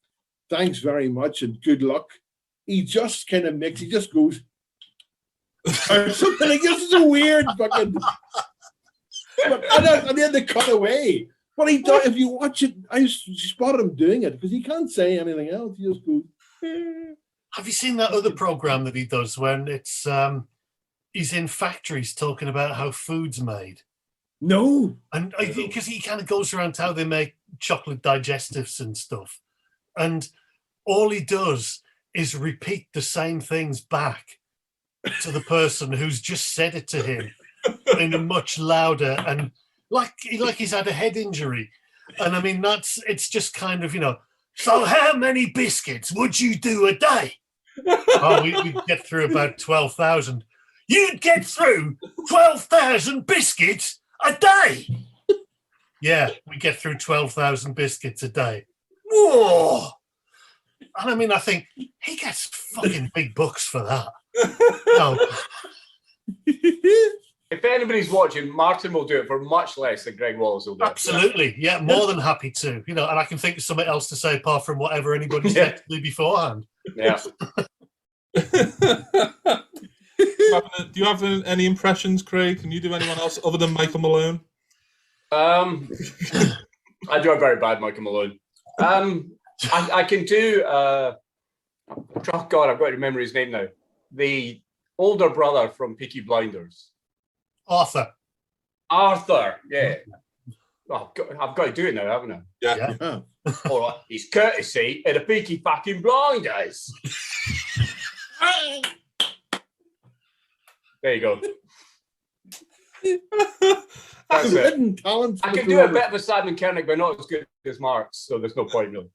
thanks very much and good luck, he just kind of he just goes or something. Like this is a weird fucking. And then they cut away. But he thought, if you watch it, I spotted him doing it because he can't say anything else. He just goes. Have you seen that other program that he does when it's he's in factories talking about how food's made? No. And I think because he kind of goes around how they make chocolate digestives and stuff. And all he does is repeat the same things back to the person who's just said it to him in a much louder and like he's had a head injury. And I mean, it's just kind of, so how many biscuits would you do a day? Oh, we'd get through about 12,000. You'd get through 12,000 biscuits a day? Yeah, we get through 12,000 biscuits a day. Whoa! And I mean, I think he gets fucking big bucks for that. No. If anybody's watching, Martin will do it for much less than Greg Wallace will do. Absolutely, yeah, more than happy to. And I can think of something else to say apart from whatever anybody said to me beforehand. Yeah. Do you have any impressions, Craig? Can you do anyone else other than Michael Malone? I do a very bad Michael Malone. I can do. Oh God, I've got to remember his name now. The older brother from Peaky Blinders. Arthur. Yeah. Oh, I've got to do it now, haven't I? Yeah. All right. He's courtesy in a Peaky fucking Blinders. There you go. That's it. Hidden talents. I can do a bit of a Simon Koenig, but not as good as Mark's, so there's no point really.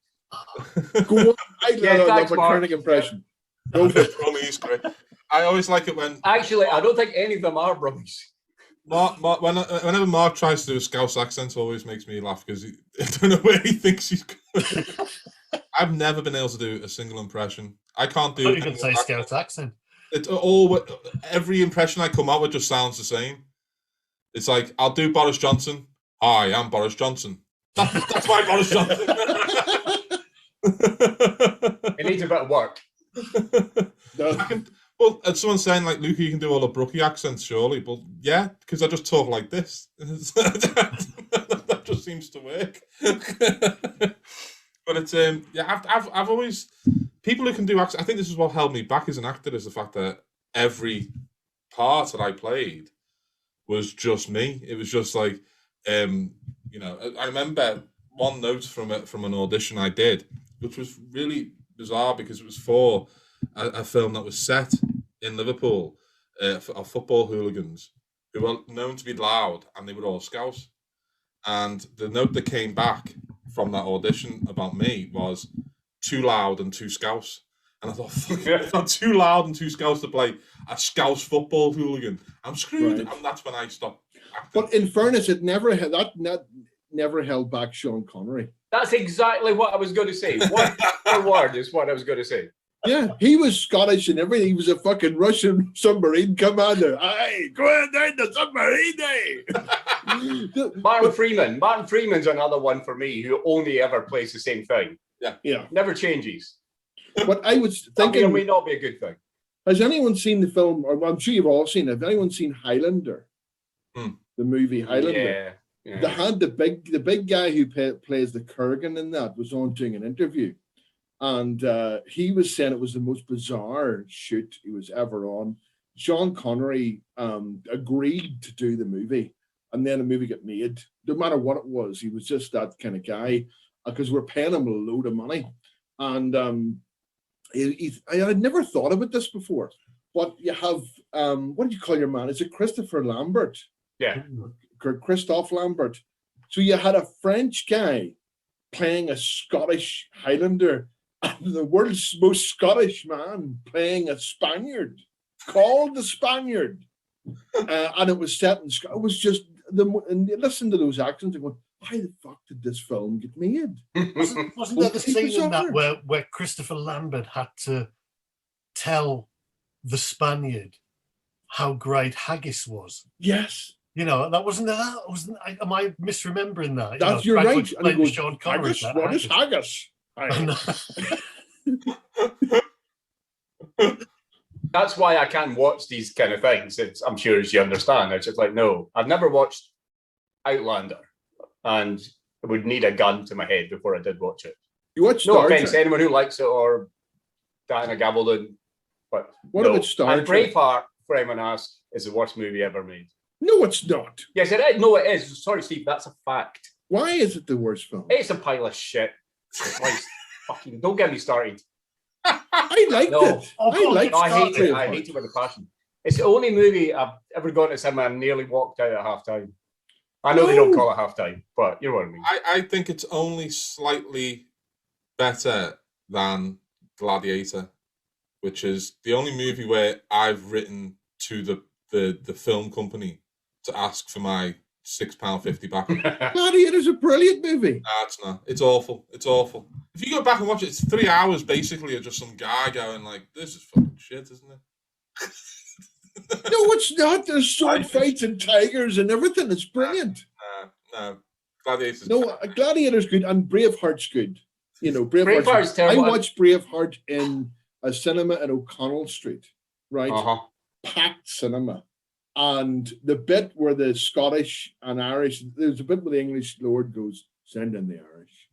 Go on. I love thanks, a Mark. Koenig impression. Brummies, great. I always like it when Actually, I don't think any of them are Brummies. whenever Mark tries to do a Scouse accent, it always makes me laugh because I don't know where he thinks he's going. I've never been able to do a single impression. I can't do. You can say Scouse accent. It's all every impression I come out with just sounds the same. It's like I'll do Boris Johnson. Hi, I'm Boris Johnson. That's my Boris Johnson. It needs a bit of work. Well, someone's saying like, Luca, you can do all the Brookie accents, surely. But yeah, because I just talk like this. That just seems to work. But it's yeah, I've always people who can do accents. I think this is what held me back as an actor is the fact that every part that I played was just me. It was just like, you know, I remember one note from an audition I did, which was really bizarre because it was for a film that was set in Liverpool of football hooligans who were known to be loud, and they were all Scouse. And the note that came back from that audition about me was too loud and too Scouse. And I thought, fuck, if I'm too loud and too Scouse to play a Scouse football hooligan, I'm screwed. Right. And that's when I stopped acting. But in fairness, it never never held back Sean Connery. That's exactly what I was going to say. Word for word is what I was going to say. Yeah, he was Scottish and everything. He was a fucking Russian submarine commander. Aye, go ahead down the submarine, Martin Freeman. Martin Freeman's another one for me who only ever plays the same thing. Yeah. Never changes. But I was That may or thinking, may not be a good thing. has anyone seen the film, or I'm sure you've all seen it, has anyone seen Highlander? The movie Highlander. Yeah. They had the big guy who plays the Kurgan in that was on doing an interview. And he was saying it was the most bizarre shoot he was ever on. Sean Connery agreed to do the movie, and then the movie got made. No matter what it was, he was just that kind of guy because we're paying him a load of money. And I had never thought about this before, but you have, what do you call your man? Is it Christopher Lambert? Yeah. Christophe Lambert. So you had a French guy playing a Scottish Highlander, and the world's most Scottish man playing a Spaniard called the Spaniard. And it was set in Scotland. It was just, and you listen to those accents and go, why the fuck did this film get made? Wasn't there the scene in that where Christopher Lambert had to tell the Spaniard how great haggis was? Yes. You know, that wasn't that. Am I misremembering that? That's you're right. And he goes, Sean Connery, haggis? What is haggis? That's why I can't watch these kind of things. I'm sure as you understand. It's just like, no, I've never watched Outlander, and I would need a gun to my head before I did watch it. You watch No Star offense to Trek? anyone who likes it or Diana Gabaldon, but What no. about Star And Trek? Braveheart, for anyone asks, is the worst movie ever made. No, it's not. Yes, it is. No, it is. Sorry, Steve, that's a fact. Why is it the worst film? It's a pile of shit. Christ, fucking don't get me started. I liked No. it. Oh, I liked No, I hate it. Braveheart. I hate it with a passion. It's the only movie I've ever gone to cinema and nearly walked out at halftime. I know they don't No. call it halftime, but you know what I mean. I think it's only slightly better than Gladiator, which is the only movie where I've written to the film company to ask for my £6.50 back. Gladiator's a brilliant movie. Nah, it's not. It's awful. It's awful. If you go back and watch it, it's 3 hours basically of just some guy going like, "This is fucking shit, isn't it?" No, it's not. There's sword fights and tigers and everything. It's brilliant. No. Gladiator's No, Gladiator's good and Braveheart's good. You know, Braveheart's I terrible. watched Braveheart in a cinema in O'Connell Street, right? Uh-huh. Packed cinema. And the bit where the Scottish and Irish, there's a bit where the English Lord goes, send in the Irish.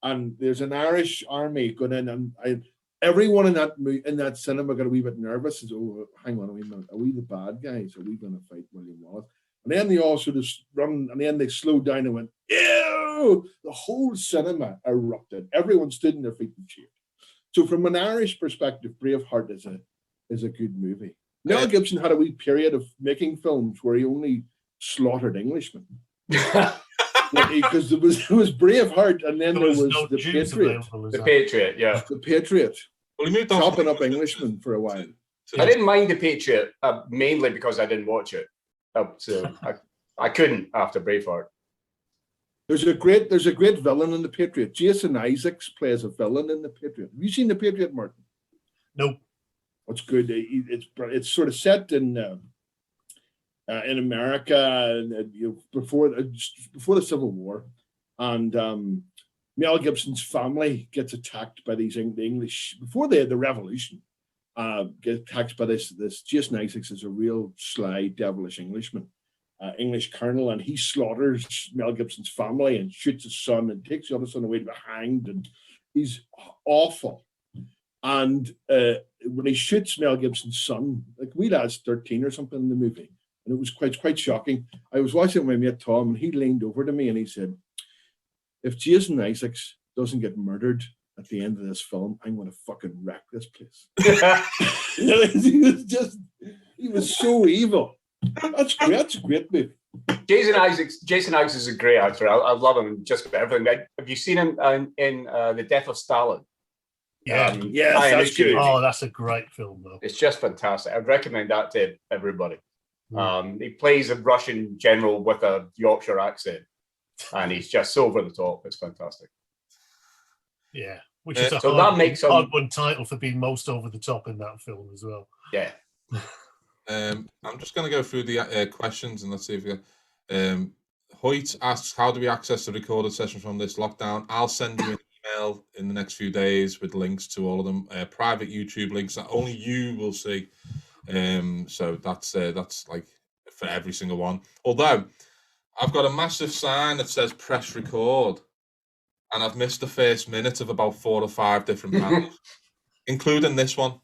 And there's an Irish army going in, and everyone in that cinema got a wee bit nervous. Says, oh, hang on a wee minute, are we the bad guys? Are we going to fight William Wallace? And then they all sort of run, and then they slowed down and went, ew! The whole cinema erupted. Everyone stood in their feet and cheered. So from an Irish perspective, Braveheart is a good movie. Mel Gibson had a wee period of making films where he only slaughtered Englishmen. Because there was Braveheart, and then there was no the Jews Patriot. The Patriot, yeah. The Patriot. Well, he moved on Chopping up Englishmen for a while. I didn't mind the Patriot mainly because I didn't watch it. So I couldn't after Braveheart. There's a great villain in the Patriot. Jason Isaacs plays a villain in the Patriot. Have you seen the Patriot, Martin? Nope. It's good. It's sort of set in America, before the Civil War, and Mel Gibson's family gets attacked by the English before the Revolution. Get attacked by this Jason Isaacs is a real sly, devilish Englishman, English colonel, and he slaughters Mel Gibson's family and shoots his son and takes the other son away to be hanged, and he's awful. And when he shoots Mel Gibson's son, like we lad's 13 or something in the movie, and it was quite shocking. I was watching it with my mate Tom, and he leaned over to me and he said, "If Jason Isaacs doesn't get murdered at the end of this film, I'm going to fucking wreck this place." he was so evil. That's great. That's a great movie. Jason Isaacs is a great actor. I love him just about everything. Have you seen him in The Death of Stalin? Yeah. Yes, that's good. Oh, that's a great film, though. It's just fantastic. I'd recommend that to everybody. He plays a Russian general with a Yorkshire accent, and he's just so over the top. It's fantastic. Yeah, which is so that makes hard one title for being most over the top in that film as well. Yeah. I'm just going to go through the questions and let's see if we can. Hoyt asks, how do we access the recorded session from this lockdown? I'll send you an email in the next few days with links to all of them, private YouTube links that only you will see. So that's like for every single one. Although I've got a massive sign that says press record, and I've missed the first minute of about 4 or 5 different panels, including this one.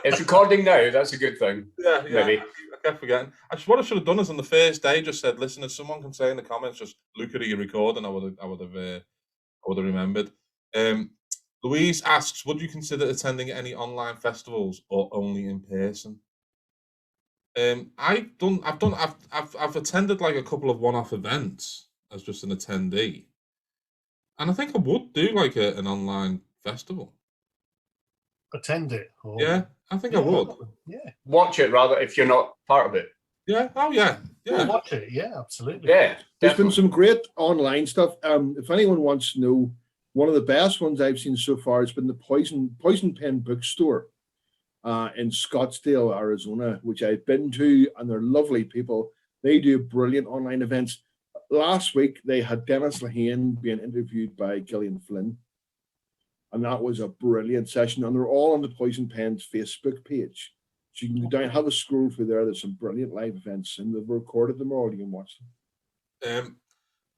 It's recording now. That's a good thing. Yeah. Maybe. I kept forgetting. What I should have done is on the first day just said, "Listen, if someone can say in the comments, just Luca, are you recording?" I would have remembered. Louise asks, would you consider attending any online festivals or only in person? I've attended like a couple of one-off events as just an attendee, and I think I would do like an online festival. Attend it. Yeah, I think I would. Yeah. Watch it rather if you're not part of it. Yeah. Oh yeah. Yeah. Watch it. Yeah, absolutely. Yeah. There's been some great online stuff. If anyone wants to know, one of the best ones I've seen so far has been the Poison Pen Bookstore in Scottsdale, Arizona, which I've been to, and they're lovely people. They do brilliant online events. Last week, they had Dennis Lehane being interviewed by Gillian Flynn, and that was a brilliant session. And they're all on the Poison Pen's Facebook page. So you can go down, have a scroll through there. There's some brilliant live events, and they've recorded them all. You can watch them.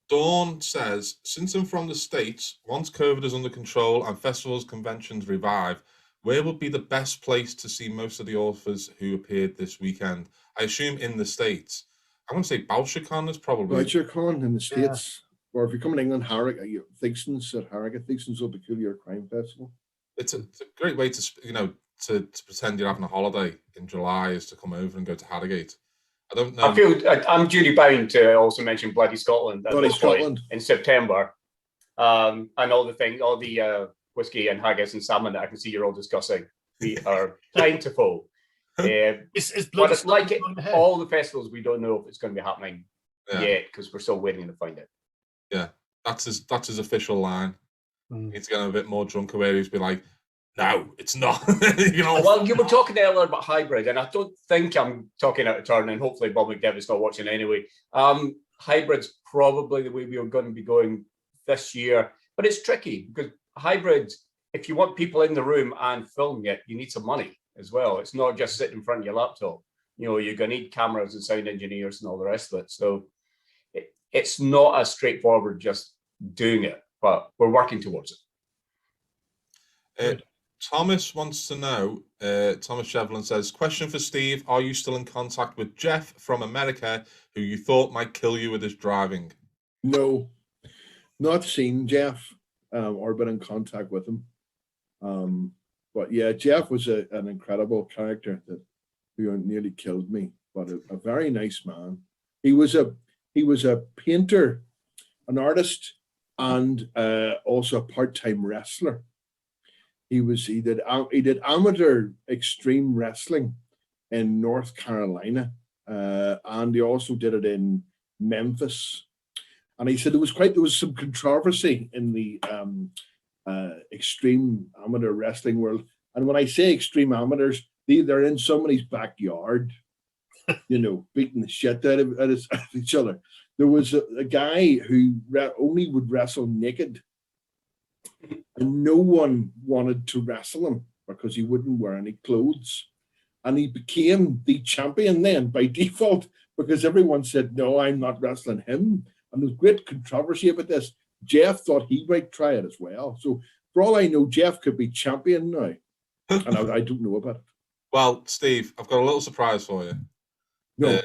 Dawn says, since I'm from the States, once COVID is under control and festivals, conventions revive, where would be the best place to see most of the authors who appeared this weekend? I assume in the States. I'm going to say BoucherCon is probably... BoucherCon in the States. Yeah. Or if you're coming to England, Thigston's at Harrogate. Thigston's a peculiar crime festival. It's a great way to pretend you're having a holiday in July is to come over and go to Harrogate. I don't know. I feel I'm duty bound to also mention Bloody Scotland. Bloody Scotland in September, and all the whiskey and haggis and salmon that I can see you're all discussing. We are plentiful. But it's like all the festivals, we don't know if it's going to be happening yet because we're still waiting to find it. Yeah, that's his official line. He's getting a bit more drunk where he's be like, "No, it's not." Well, you were talking earlier about hybrid, and I don't think I'm talking out of turn, and hopefully Bob McDevitt's not watching anyway. Hybrid's probably the way we are going to be going this year, but it's tricky because hybrid, if you want people in the room and filming it, you need some money as well. It's not just sitting in front of your laptop. You know, you're going to need cameras and sound engineers and all the rest of it. So it's not as straightforward just doing it, but we're working towards it. Thomas wants to know, Thomas Shevlin says, question for Steve, are you still in contact with Jeff from America, who you thought might kill you with his driving? No, not seen Jeff or been in contact with him. But yeah, Jeff was an incredible character who nearly killed me, but a very nice man. He was a painter, an artist, and also a part-time wrestler. He did amateur extreme wrestling in North Carolina, and he also did it in Memphis. And he said there was some controversy in the extreme amateur wrestling world. And when I say extreme amateurs, they're in somebody's backyard, you know, beating the shit out of each other. There was a guy who only would wrestle naked, and no one wanted to wrestle him because he wouldn't wear any clothes. And he became the champion then by default because everyone said, no, I'm not wrestling him. And there was great controversy about this. Jeff thought he might try it as well. So for all I know, Jeff could be champion now. And I don't know about it. Well, Steve, I've got a little surprise for you. No.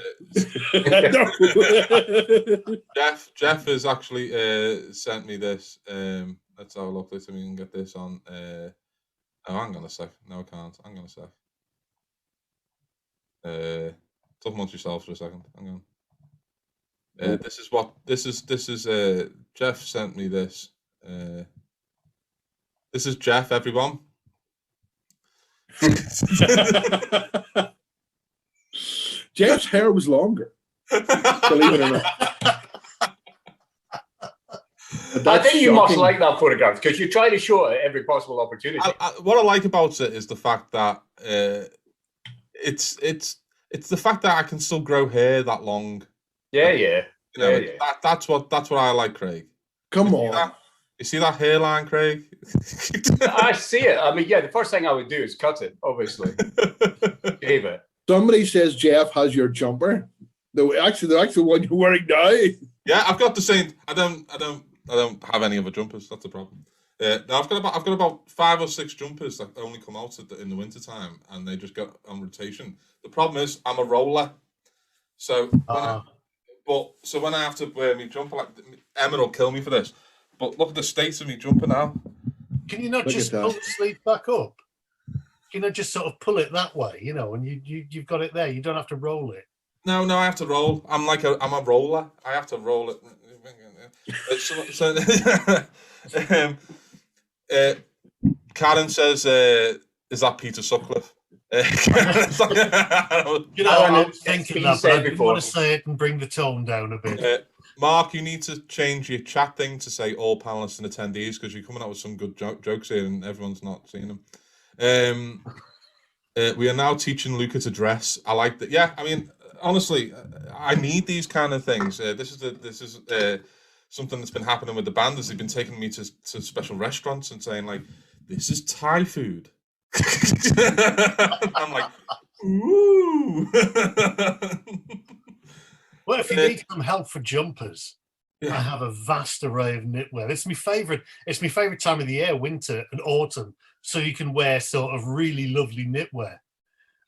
Jeff has actually sent me this. Let's have a look. Let's see if we can get this on. Oh, hang on a sec. No, I can't. Hang on a sec. Talk amongst yourselves for a second. Hang on. This is Jeff sent me this. This is Jeff, everyone. Jeff's hair was longer, believe it or not. I think you must like that photograph because you try to show it at every possible opportunity. What I like about it is the fact that it's the fact that I can still grow hair that long. Yeah. That's what I like, Craig. Come on. You see that hairline, Craig? I see it. I mean, yeah, the first thing I would do is cut it, obviously. Shave it. Somebody says Jeff has your jumper. The actual one you're wearing now. Yeah, I've got the same. I don't have any other jumpers. That's the problem. No, I've got about 5 or 6 jumpers that only come out in the winter time, and they just go on rotation. The problem is I'm a roller, so when I have to wear my jumper, like Emma will kill me for this. But look at the state of me jumper now. Can you not just pull the sleeve back up? Can you just sort of pull it that way, you know, and you've got it there. You don't have to roll it. No, I have to roll. I'm a roller. I have to roll it. Karen says, "Is that Peter Sutcliffe?" You know, I'm thinking that, but I didn't want to say it and bring the tone down a bit. Mark, you need to change your chat thing to say all panelists and attendees because you're coming out with some good jokes here and everyone's not seeing them. We are now teaching Luca to dress. I like that. Yeah, I mean, honestly, I need these kind of things. This is something that's been happening with the band as they've been taking me to special restaurants and saying like, "This is Thai food." I'm like, ooh. Well, if you need some help for jumpers, I have a vast array of knitwear. It's my favorite. It's my favorite time of the year, winter and autumn, so you can wear sort of really lovely knitwear.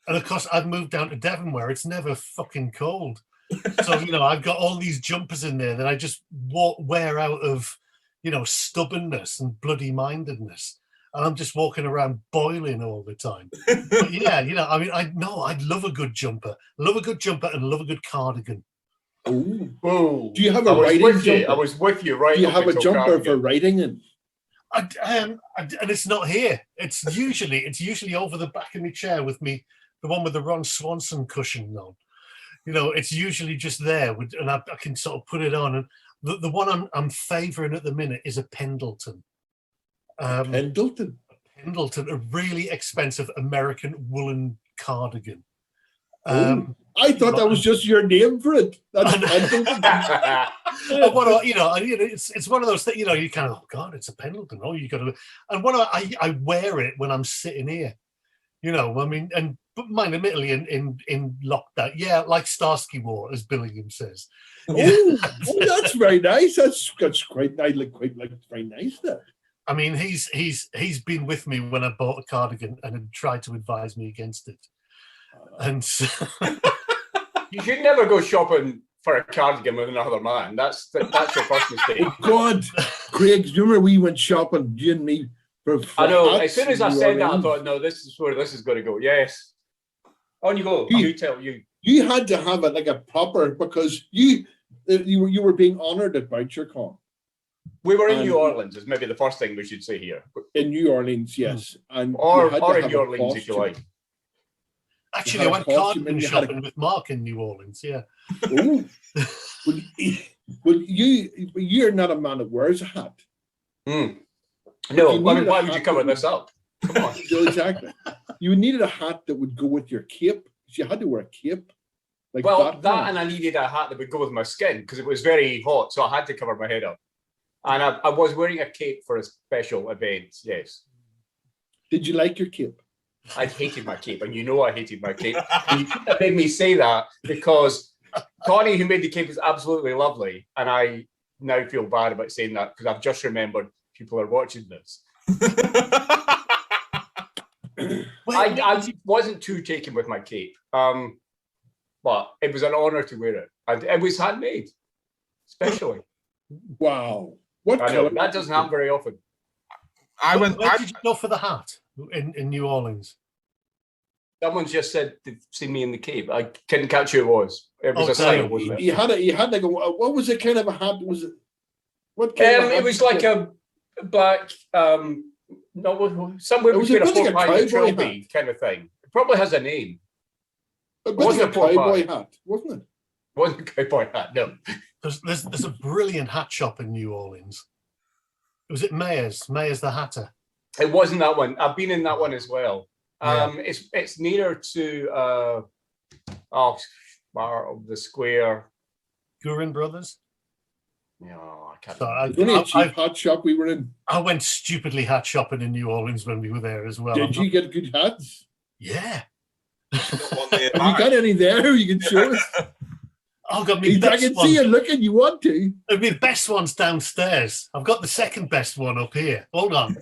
And of course, I've moved down to Devon where it's never fucking cold. So, you know, I've got all these jumpers in there that I just wear out of, you know, stubbornness and bloody mindedness. And I'm just walking around boiling all the time. But yeah, you know, I mean, I'd love a good jumper. Love a good jumper and love a good cardigan. Oh, do you have a writing jumper? I was with you, right? Do you have a jumper for writing in? And it's not here. It's usually over the back of my chair with me, the one with the Ron Swanson cushion on. You know, it's usually just there, and I can sort of put it on. And the one I'm favouring at the minute is a Pendleton. Pendleton, a really expensive American woolen cardigan. I thought that was just your name for it. That's Pendleton. You know, it's one of those things. You know, you kind of, oh God, it's a Pendleton. Oh, you got to. And I wear it when I'm sitting here. You know, I mean, and but mine admittedly in lockdown. Yeah, like Starsky War, as Billingham says. Oh, that's very nice. That's quite nice. Quite very nice there. I mean, he's been with me when I bought a cardigan and had tried to advise me against it. And so You should never go shopping for a cardigan with another man. That's your first mistake. Oh God, Craig, do you remember we went shopping, you and me? I know. hats As soon as I in New said that, I Orleans? thought, no, this is where this is going to go. Yes. On you go. You tell you. You had to have it like a proper, because you were being honoured at BoucherCon We were in New Orleans, is maybe the first thing we should say here. in New Orleans, yes, and Or you had to in have New a Orleans, if you costume. like. actually, I had a went costume cardigan and you had a- shopping with Mark in New Orleans. Yeah. Oh, well, you're not a man that wears a hat. No, You I mean, needed a why would you hat cover that this up? Come on. Exactly. You needed a hat that would go with your cape. You had to wear a cape. Like Well, that that and I needed a hat that would go with my skin because it was very hot, so I had to cover my head up. And I was wearing a cape for a special event, yes. Did you like your cape? I hated my cape, and you know I hated my cape. And you couldn't have made me say that because Connie, who made the cape, is absolutely lovely, and I now feel bad about saying that because I've just remembered people are watching this. I wasn't too taken with my cape, but it was an honour to wear it, and it was handmade, especially. Wow. What I know colour? that doesn't happen very often. Where did you go for the hat in New Orleans? Someone's just said they've seen me in the cape. I couldn't catch who it was. It was a sorry. sign, wasn't it? You had like a, what was it kind of a hat? Was it what kind of a hat It was like a black, no, somewhere It was between a a bit pork like a pie and a cowboy trilby kind of thing. It probably has a name. It wasn't was a a pork cowboy pie. hat, wasn't it? Wasn't a cowboy hat, no. There's a brilliant hat shop in New Orleans. Was it Mayer's the Hatter? It wasn't that one. I've been in that one as well. Yeah. It's nearer to the square. Gurin Brothers. No, I can't. So remember. It was only a cheap hat shop we were in. I went stupidly hat shopping in New Orleans when we were there as well. Did you get good hats? Yeah. Have you got any there you can show us? I've got my I best can one. see you looking. You want to? The best one's downstairs. I've got the second best one up here. Hold on.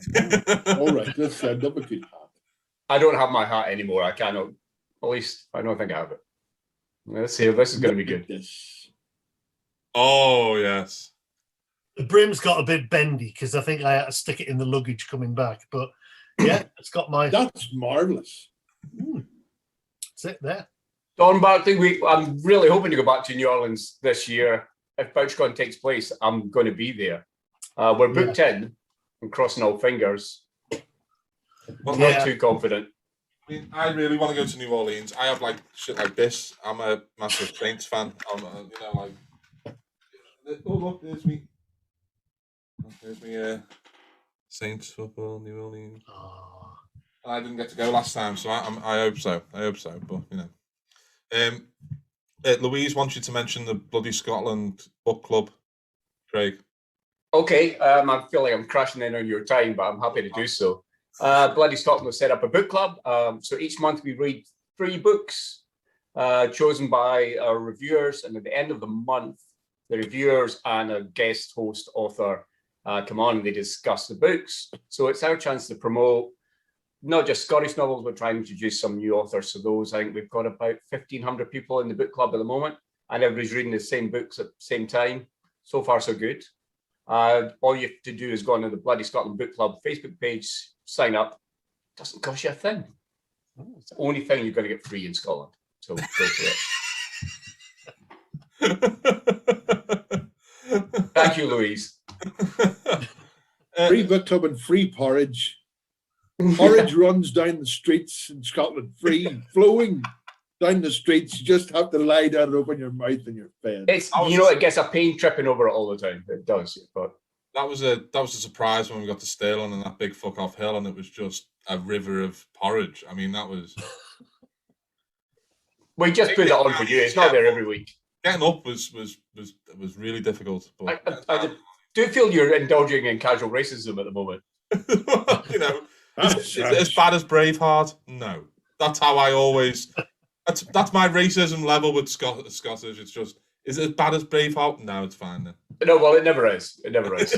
All right, let's send up a good hat. I don't have my hat anymore. I cannot. At least I don't think I have it. Let's see. This is going to be good. This. Oh, yes. The brim's got a bit bendy because I think I had to stick it in the luggage coming back. But yeah, it's got my. That's marvelous. That's it there. Don Barkley, I'm really hoping to go back to New Orleans this year. If BoucherCon takes place, I'm going to be there. We're booked in and crossing all fingers. Well, Not too confident. I mean, I really want to go to New Orleans. I have like shit like this. I'm a massive Saints fan. I'm, oh look, there's me. There's me. Saints football, New Orleans. Oh. I didn't get to go last time, so I hope so. I hope so, but you know. Louise wants you to mention the Bloody Scotland book club, Craig. Okay, I feel like I'm crashing in on your time, but I'm happy to do so. Bloody Scotland has set up a book club. So each month we read 3 books chosen by our reviewers, and at the end of the month, the reviewers and a guest host author come on and they discuss the books. So it's our chance to promote not just Scottish novels, but try and introduce some new authors to those. I think we've got about 1,500 people in the book club at the moment, and everybody's reading the same books at the same time. So far, so good. All you have to do is go on to the Bloody Scotland Book Club Facebook page, sign up. Doesn't cost you a thing. It's the only thing you're going to get free in Scotland. So go for it. Thank you, Louise. Free book club and free porridge. Porridge runs down the streets in Scotland, free, flowing down the streets. You just have to lie down and open your mouth and you're fed. It's it gets a pain tripping over it all the time. It does, but that was a surprise when we got to Stirling and that big fuck off hill, and it was just a river of porridge. I mean, that was. We just put it on for you. It's not there every week. Getting up was really difficult. But I do feel you're indulging in casual racism at the moment. you know, is it as bad as Braveheart? No. That's how I always. That's my racism level with Scottish. It's just, is it as bad as Braveheart? No, it's fine then. No, well, it never is. It never is.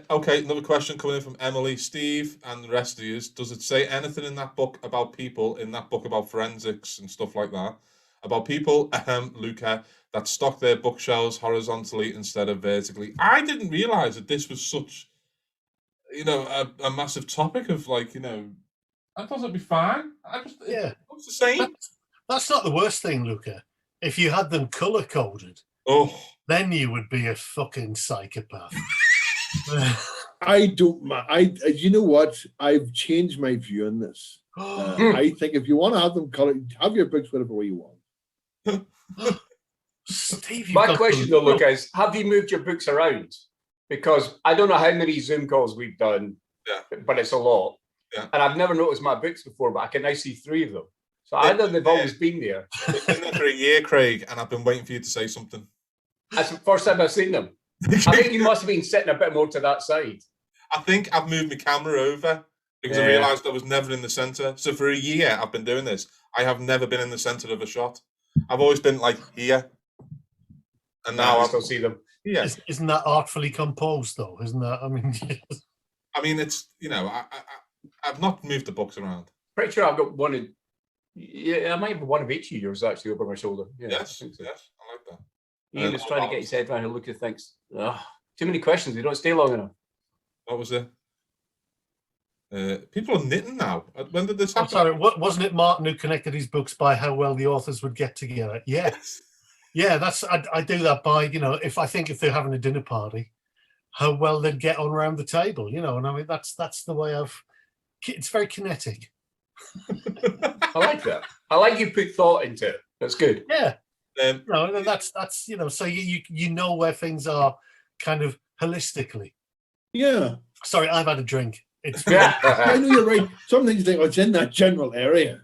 Okay, another question coming in from Emily, Steve, and the rest of you. Does it say anything in that book about people, in that book about forensics and stuff like that, about people, Luca, that stock their bookshelves horizontally instead of vertically? I didn't realise that this was such, a massive topic of, like, I thought it'd be fine. It looks the same. That's not the worst thing, Luca. If you had them colour coded, then you would be a fucking psychopath. I don't. You know what? I've changed my view on this. I think if you want to have them colored, have your books whatever way you want. Steve, my question though, Luca, is have you moved your books around? Because I don't know how many Zoom calls we've done, but it's a lot. Yeah. And I've never noticed my books before, but I can now see 3 of them. So either they've always been there. They've been there for a year, Craig, and I've been waiting for you to say something. That's the first time I've seen them. I think you must have been sitting a bit more to that side. I think I've moved my camera over because I realised I was never in the centre. So for a year I've been doing this. I have never been in the centre of a shot. I've always been like here. And now I still see them. Yeah. Isn't that artfully composed though? Isn't that? I mean, it's, I've not moved the books around. Pretty sure I've got one of, I might have one of each of yours actually over my shoulder. Yeah, yes, I like that. Ian was trying to get his head around and look at things. Too many questions. We don't stay long enough. What was it? People are knitting now. When did this happen? I'm sorry, wasn't it Martin who connected his books by how well the authors would get together? Yes. Yeah, I do that by, if they're having a dinner party, how well they'd get on around the table, and I mean, that's the way it's very kinetic. I like that. I like you put thought into it. That's good. Yeah. That's so you know where things are kind of holistically. Yeah. Sorry, I've had a drink. I know you're right. Some things think it's in that general area.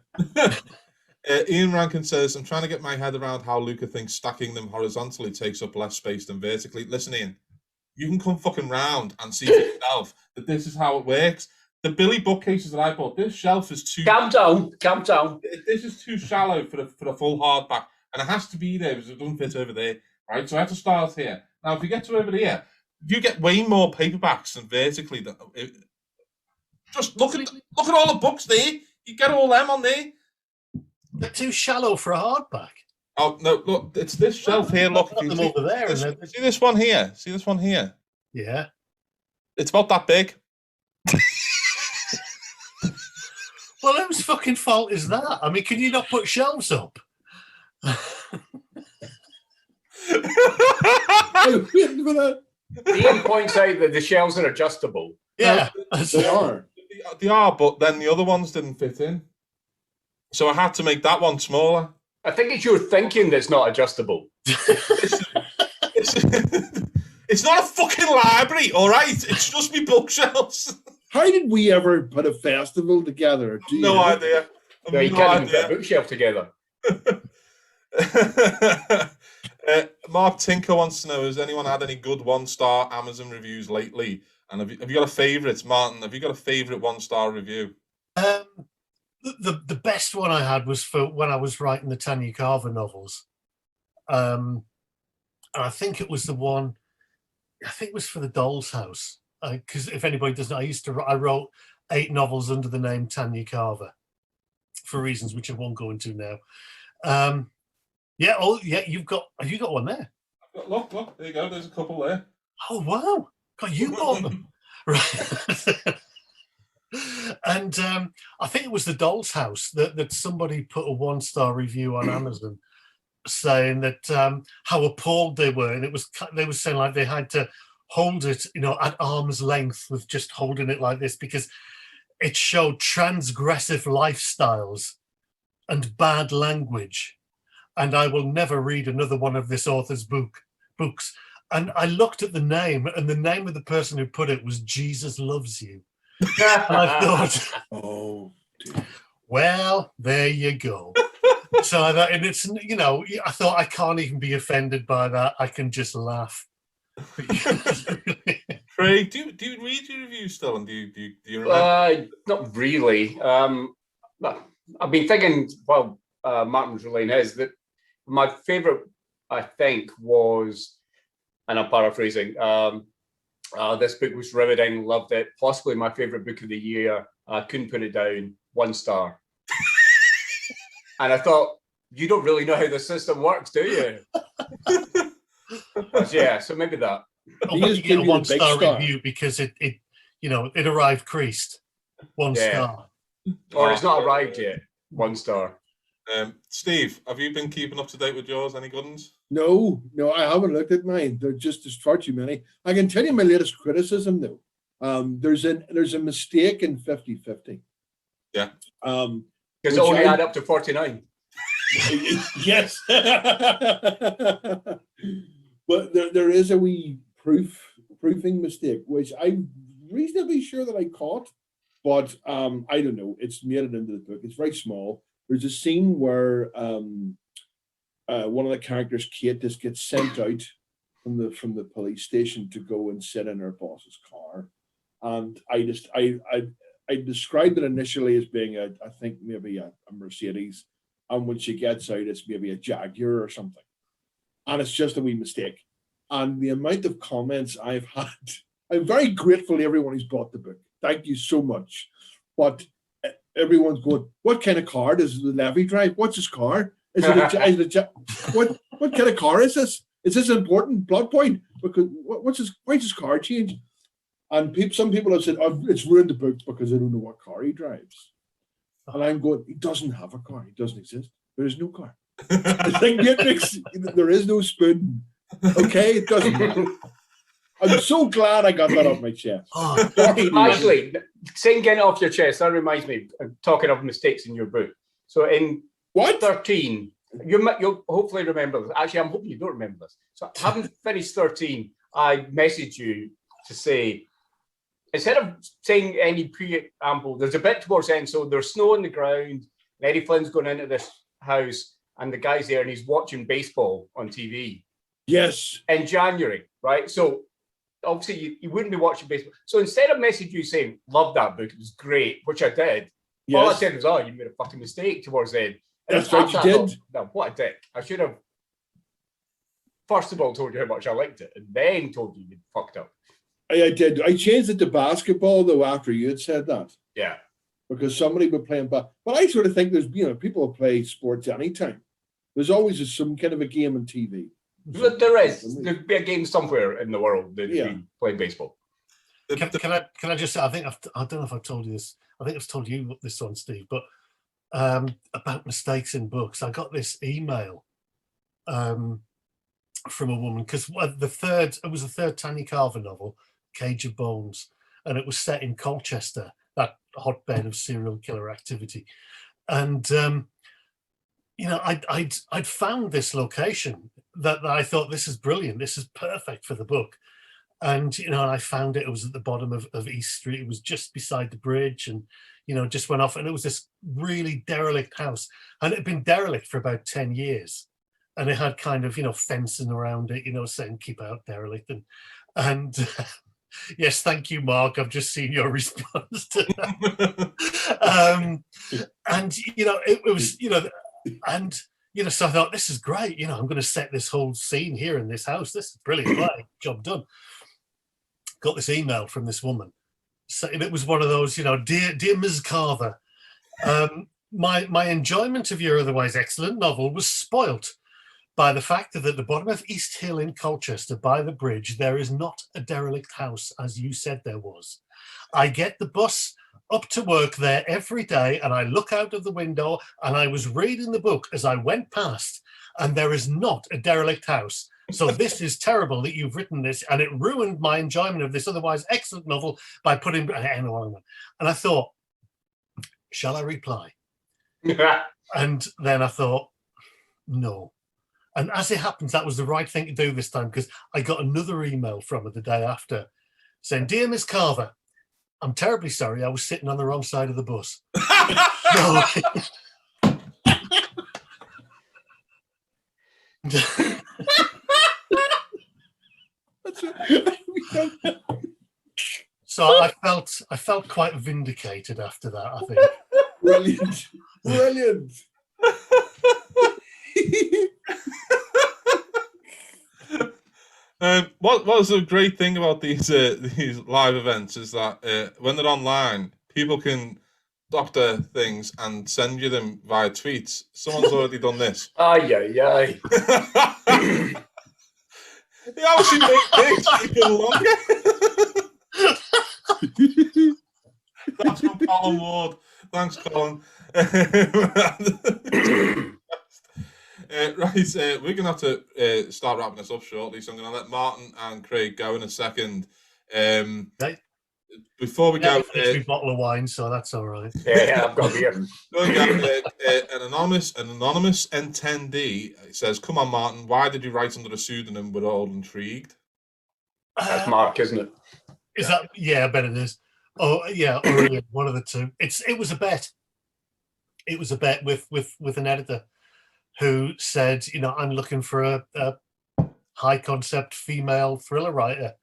Ian Rankin says, I'm trying to get my head around how Luca thinks stacking them horizontally takes up less space than vertically. Listen, Ian, you can come fucking round and see for yourself that this is how it works. The Billy bookcases that I bought, this shelf is too... Calm down. This is too shallow for the full hardback. And it has to be there because it doesn't fit over there, right? So I have to start here. Now, if you get to over here, you get way more paperbacks than vertically. Just look at all the books there. You get all them on there. They're too shallow for a hardback. Oh no! Look, it's this shelf here. Look, them over there. See this one here. See this one here. Yeah. It's about that big. Well, whose fucking fault is that? I mean, can you not put shelves up? Ian points out that the shelves are adjustable. Yeah, they are. They are, but then the other ones didn't fit in. So I had to make that one smaller. I think it's your thinking that's not adjustable. It's not a fucking library, all right? It's just me bookshelves. How did we ever put a festival together? No idea. No, you can't even put a bookshelf together. Mark Tinker wants to know, has anyone had any good 1-star Amazon reviews lately? And have you got a favourite, Martin? Have you got a favourite 1-star review? The best one I had was for when I was writing the Tanya Carver novels. And I think it was the one, I think it was for the Doll's House. Because if anybody doesn't know, I wrote 8 novels under the name Tanya Carver for reasons which I won't go into now. Have you got one there? Look, there you go. There's a couple there. Oh wow! God, you bought them, right? And I think it was the Doll's House that somebody put a 1-star review on Amazon, saying that how appalled they were, and they were saying like they had to hold it, at arm's length with just holding it like this because it showed transgressive lifestyles and bad language. And I will never read another one of this author's books. And I looked at the name, and the name of the person who put it was Jesus Loves You. And I thought, oh, dear. Well, there you go. So I thought, and it's, I thought I can't even be offended by that. I can just laugh. Craig, do you read your reviews still, and do you remember? Not really. I've been thinking while Martin was relaying his that my favourite, I think, was, and I'm paraphrasing, this book was riveting, loved it, possibly my favourite book of the year. I couldn't put it down, 1 star. And I thought, you don't really know how the system works, do you? But yeah, so maybe that. I'll you get a 1-star review because it arrived creased. 1 star. Or it's not arrived yet. 1 star. Steve, have you been keeping up to date with yours? Any good ones? No, I haven't looked at mine. There's far too many. I can tell you my latest criticism though. There's a mistake in 50/50. Yeah. Because it only add up to 49. Yes. But there is a wee proofing mistake, which I'm reasonably sure that I caught, but I don't know. It's made it into the book. It's very small. There's a scene where one of the characters, Kate, just gets sent out from the police station to go and sit in her boss's car, and I described it initially as being I think maybe a Mercedes, and when she gets out, it's maybe a Jaguar or something. And it's just a wee mistake. And the amount of comments I've had, I'm very grateful to everyone who's bought the book. Thank you so much. But everyone's going, what kind of car does the Levy drive? What's his car? What kind of car is this? Is this an important plot point? Because why's his car change? And some people have said, oh, it's ruined the book because I don't know what car he drives. And I'm going, he doesn't have a car. He doesn't exist. There is no car. There is no spoon. Okay, it doesn't matter. I'm so glad I got that off my chest. Actually, saying getting it off your chest, that reminds me, talking of mistakes in your book. So in 13, you'll hopefully remember this. Actually, I'm hoping you don't remember this. So having finished 13, I messaged you to say, instead of saying any preamble, there's a bit towards the end, so there's snow on the ground, and Eddie Flynn's going into this house, and the guy's there, and he's watching baseball on TV. Yes. In January, right? So obviously you wouldn't be watching baseball. So instead of messaging you saying, love that book, it was great, which I did, all I said was, oh, you made a fucking mistake towards the end. And that's right, you did. No, what a dick. I should have, first of all, told you how much I liked it, and then told you you'd fucked up. I did. I changed it to basketball, though, after you had said that. Yeah. Because somebody would play but I sort of think there's, people play sports anytime. There's always some kind of a game on TV. There'd be a game somewhere in the world that be playing baseball. Can I just say, I don't know if I've told you this. I think I've told you this one, Steve, but about mistakes in books. I got this email from a woman because it was the third Tanya Carver novel, Cage of Bones, and it was set in Colchester, that hotbed of serial killer activity. And I'd found this location that I thought, this is brilliant, this is perfect for the book. And I found it was at the bottom of East Street. It was just beside the bridge, and just went off, and it was this really derelict house, and it had been derelict for about 10 years, and it had kind of fencing around it, saying keep out derelict, and yes, thank you, Mark, I've just seen your response to that. And it was and so I thought, this is great, I'm going to set this whole scene here in this house, this is brilliant, right, job done. Got this email from this woman. So it was one of those, dear Ms. Carver, my enjoyment of your otherwise excellent novel was spoilt by the fact that at the bottom of East Hill in Colchester by the bridge, there is not a derelict house as you said there was. I get the bus up to work there every day, and I look out of the window, and I was reading the book as I went past, and there is not a derelict house. So this is terrible that you've written this, and it ruined my enjoyment of this otherwise excellent novel by putting. And I thought, shall I reply? And then I thought, no. And as it happens, that was the right thing to do this time, because I got another email from her the day after saying, dear Miss Carver, I'm terribly sorry, I was sitting on the wrong side of the bus. So I felt quite vindicated after that, I think. Brilliant. Brilliant. What was the great thing about these live events is that when they're online, people can doctor things and send you them via tweets. Someone's already done this. Aye. They actually make this even longer. That's from Colin Ward. Thanks, Colin. Right, we're going to have to start wrapping this up shortly, so I'm going to let Martin and Craig go in a second. Right. Before we go... a bottle of wine, so that's all right. Yeah, I've got beer. An anonymous attendee says, come on, Martin, why did you write under a pseudonym? We're all intrigued. That's Mark, isn't it? Is that? Yeah, I bet it is. Oh, yeah, or one of the two. It was a bet. It was a bet with an editor who said, I'm looking for a high concept female thriller writer.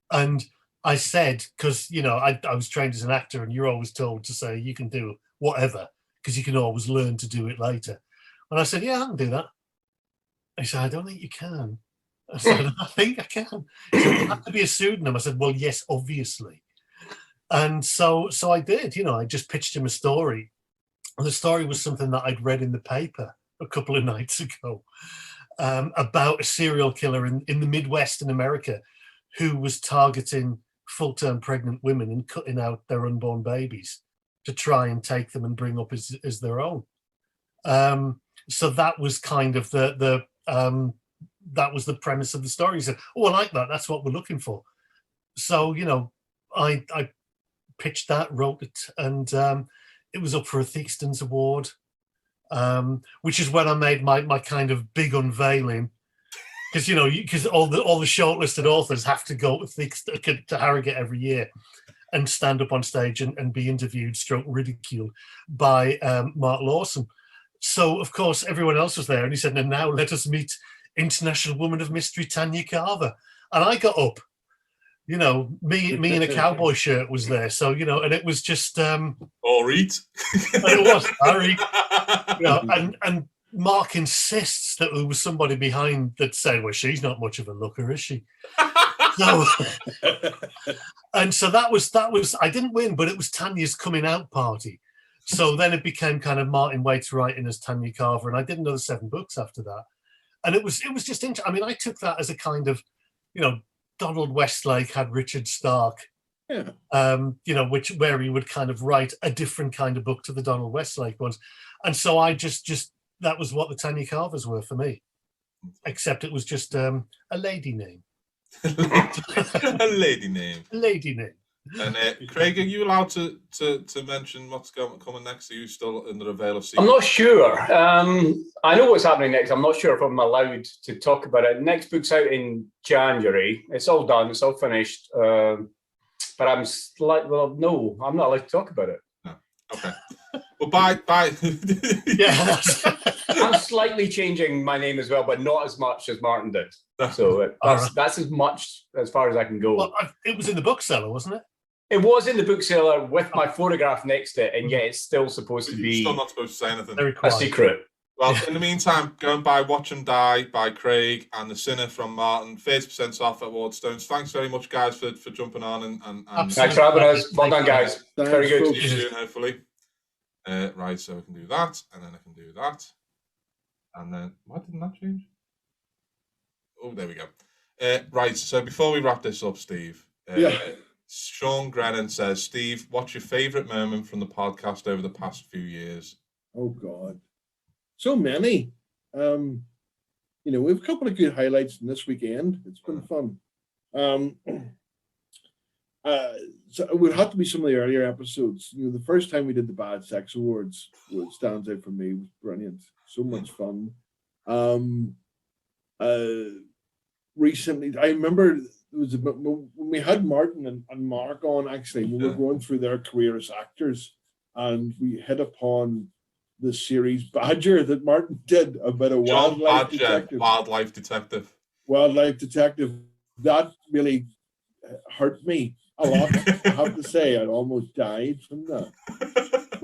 And I said, because, I was trained as an actor and you're always told to say you can do whatever because you can always learn to do it later. And I said, yeah, I can do that. He said, I don't think you can. I said, I think I can. He said, it have to be a pseudonym. I said, well, yes, obviously. And so I did, I just pitched him a story. And the story was something that I'd read in the paper a couple of nights ago about a serial killer in the Midwest in America who was targeting full-term pregnant women and cutting out their unborn babies to try and take them and bring up as their own. So that was kind of that was the premise of the story. He said, oh, I like that. That's what we're looking for. So, I pitched that, wrote it, and it was up for a Theakston's Award, which is when I made my kind of big unveiling. Because all the shortlisted authors have to go to Harrogate every year and stand up on stage and be interviewed, stroke ridiculed by Mark Lawson. So of course everyone else was there, and he said, "And now let us meet International Woman of Mystery Tanya Carver." And I got up, me in a cowboy shirt was there. So and it was just or eat. It was Harry, and Mark insists that there was somebody behind that said, well, she's not much of a looker, is she? So, and so that was, I didn't win, but it was Tanya's coming out party. So then it became kind of Martin Waite's writing as Tanya Carver, and I did another 7 books after that. And it was just interesting. I mean, I took that as a kind of, Donald Westlake had Richard Stark, Yeah. where he would kind of write a different kind of book to the Donald Westlake ones. And so I just that was what the Tanya Carvers were for me, except it was just a lady name. A lady name. A lady name. And Craig, are you allowed to mention what's coming next? Are you still in the veil of secret? I'm not sure. I know what's happening next. I'm not sure if I'm allowed to talk about it. Next book's out in January. It's all done. It's all finished. But I'm no, I'm not allowed to talk about it. No. Okay. Well, bye. Yeah. I'm slightly changing my name as well, but not as much as Martin did. So that's as much as far as I can go. Well, it was in the bookseller, wasn't it? It was in the bookseller with my photograph next to it, and yet it's still supposed to You're be still not supposed to say anything. a secret. Well, in the meantime, go and buy Watch and Die by Craig and The Sinner from Martin. 30% off at Waterstones. Thanks very much, guys, for jumping on and Thanks for having us. Well done, guys. Thanks, Very good. folks. see you soon, hopefully. Right, so I can do that, and then I can do that. And then, why didn't that change? Oh, there we go. Right, so before we wrap this up, Steve, Sean Grennan says, Steve, what's your favourite moment from the podcast over the past few years? Oh, God. So many. We have a couple of good highlights in this weekend. It's been fun. So it would have to be some of the earlier episodes. The first time we did the Bad Sex Awards, what stands out for me was brilliant. So much fun. Recently, I remember it was when we had Martin and Mark on, actually, we were going through their career as actors, and we hit upon the series Badger that Martin did about a wildlife detective. Wildlife detective. Wildlife detective. That really hurt me a lot. I have to say, I almost died from that.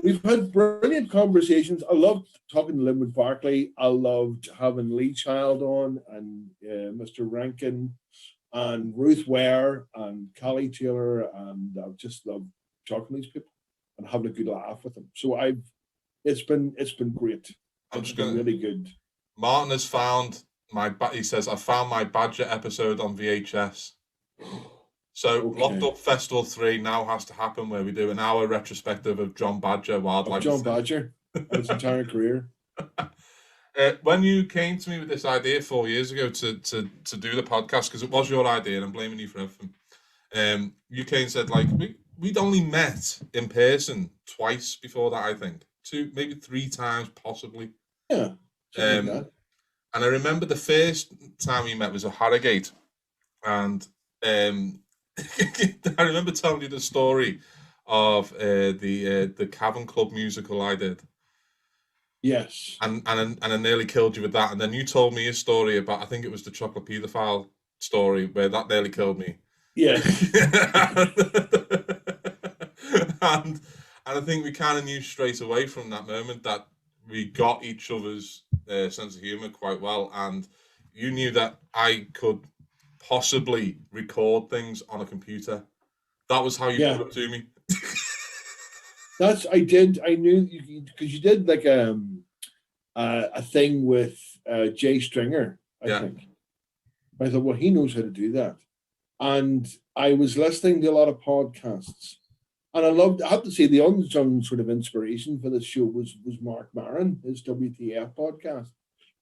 We've had brilliant conversations. I loved talking to Linwood Barclay. I loved having Lee Child on and Mr. Rankin and Ruth Ware and Callie Taylor, and I've just loved talking to these people and having a good laugh with them. So it's been great. It's been really good. Martin has found he says, I found my Badger episode on VHS. So Locked Up Festival 3 now has to happen, where we do an hour retrospective of John Badger wildlife. John Badger and his entire career. When you came to me with this idea 4 years ago to do the podcast, because it was your idea, and I'm blaming you for everything. You came and said, like, we'd only met in person twice before that, I think. 2, maybe 3 times, possibly. Yeah. And I remember the first time we met was at Harrogate, and I remember telling you the story of the Cavanagh Club musical I did. Yes. And I nearly killed you with that. And then you told me a story about, I think it was the chocolate paedophile story, where that nearly killed me. Yeah. and I think we kind of knew straight away from that moment that we got each other's sense of humour quite well. And you knew that I could possibly record things on a computer. That was how you put it to me. I knew because you did like a thing with Jay Stringer, I think. I thought, well, he knows how to do that. And I was listening to a lot of podcasts, and I have to say, the unsung sort of inspiration for this show was Mark Maron, his WTF podcast,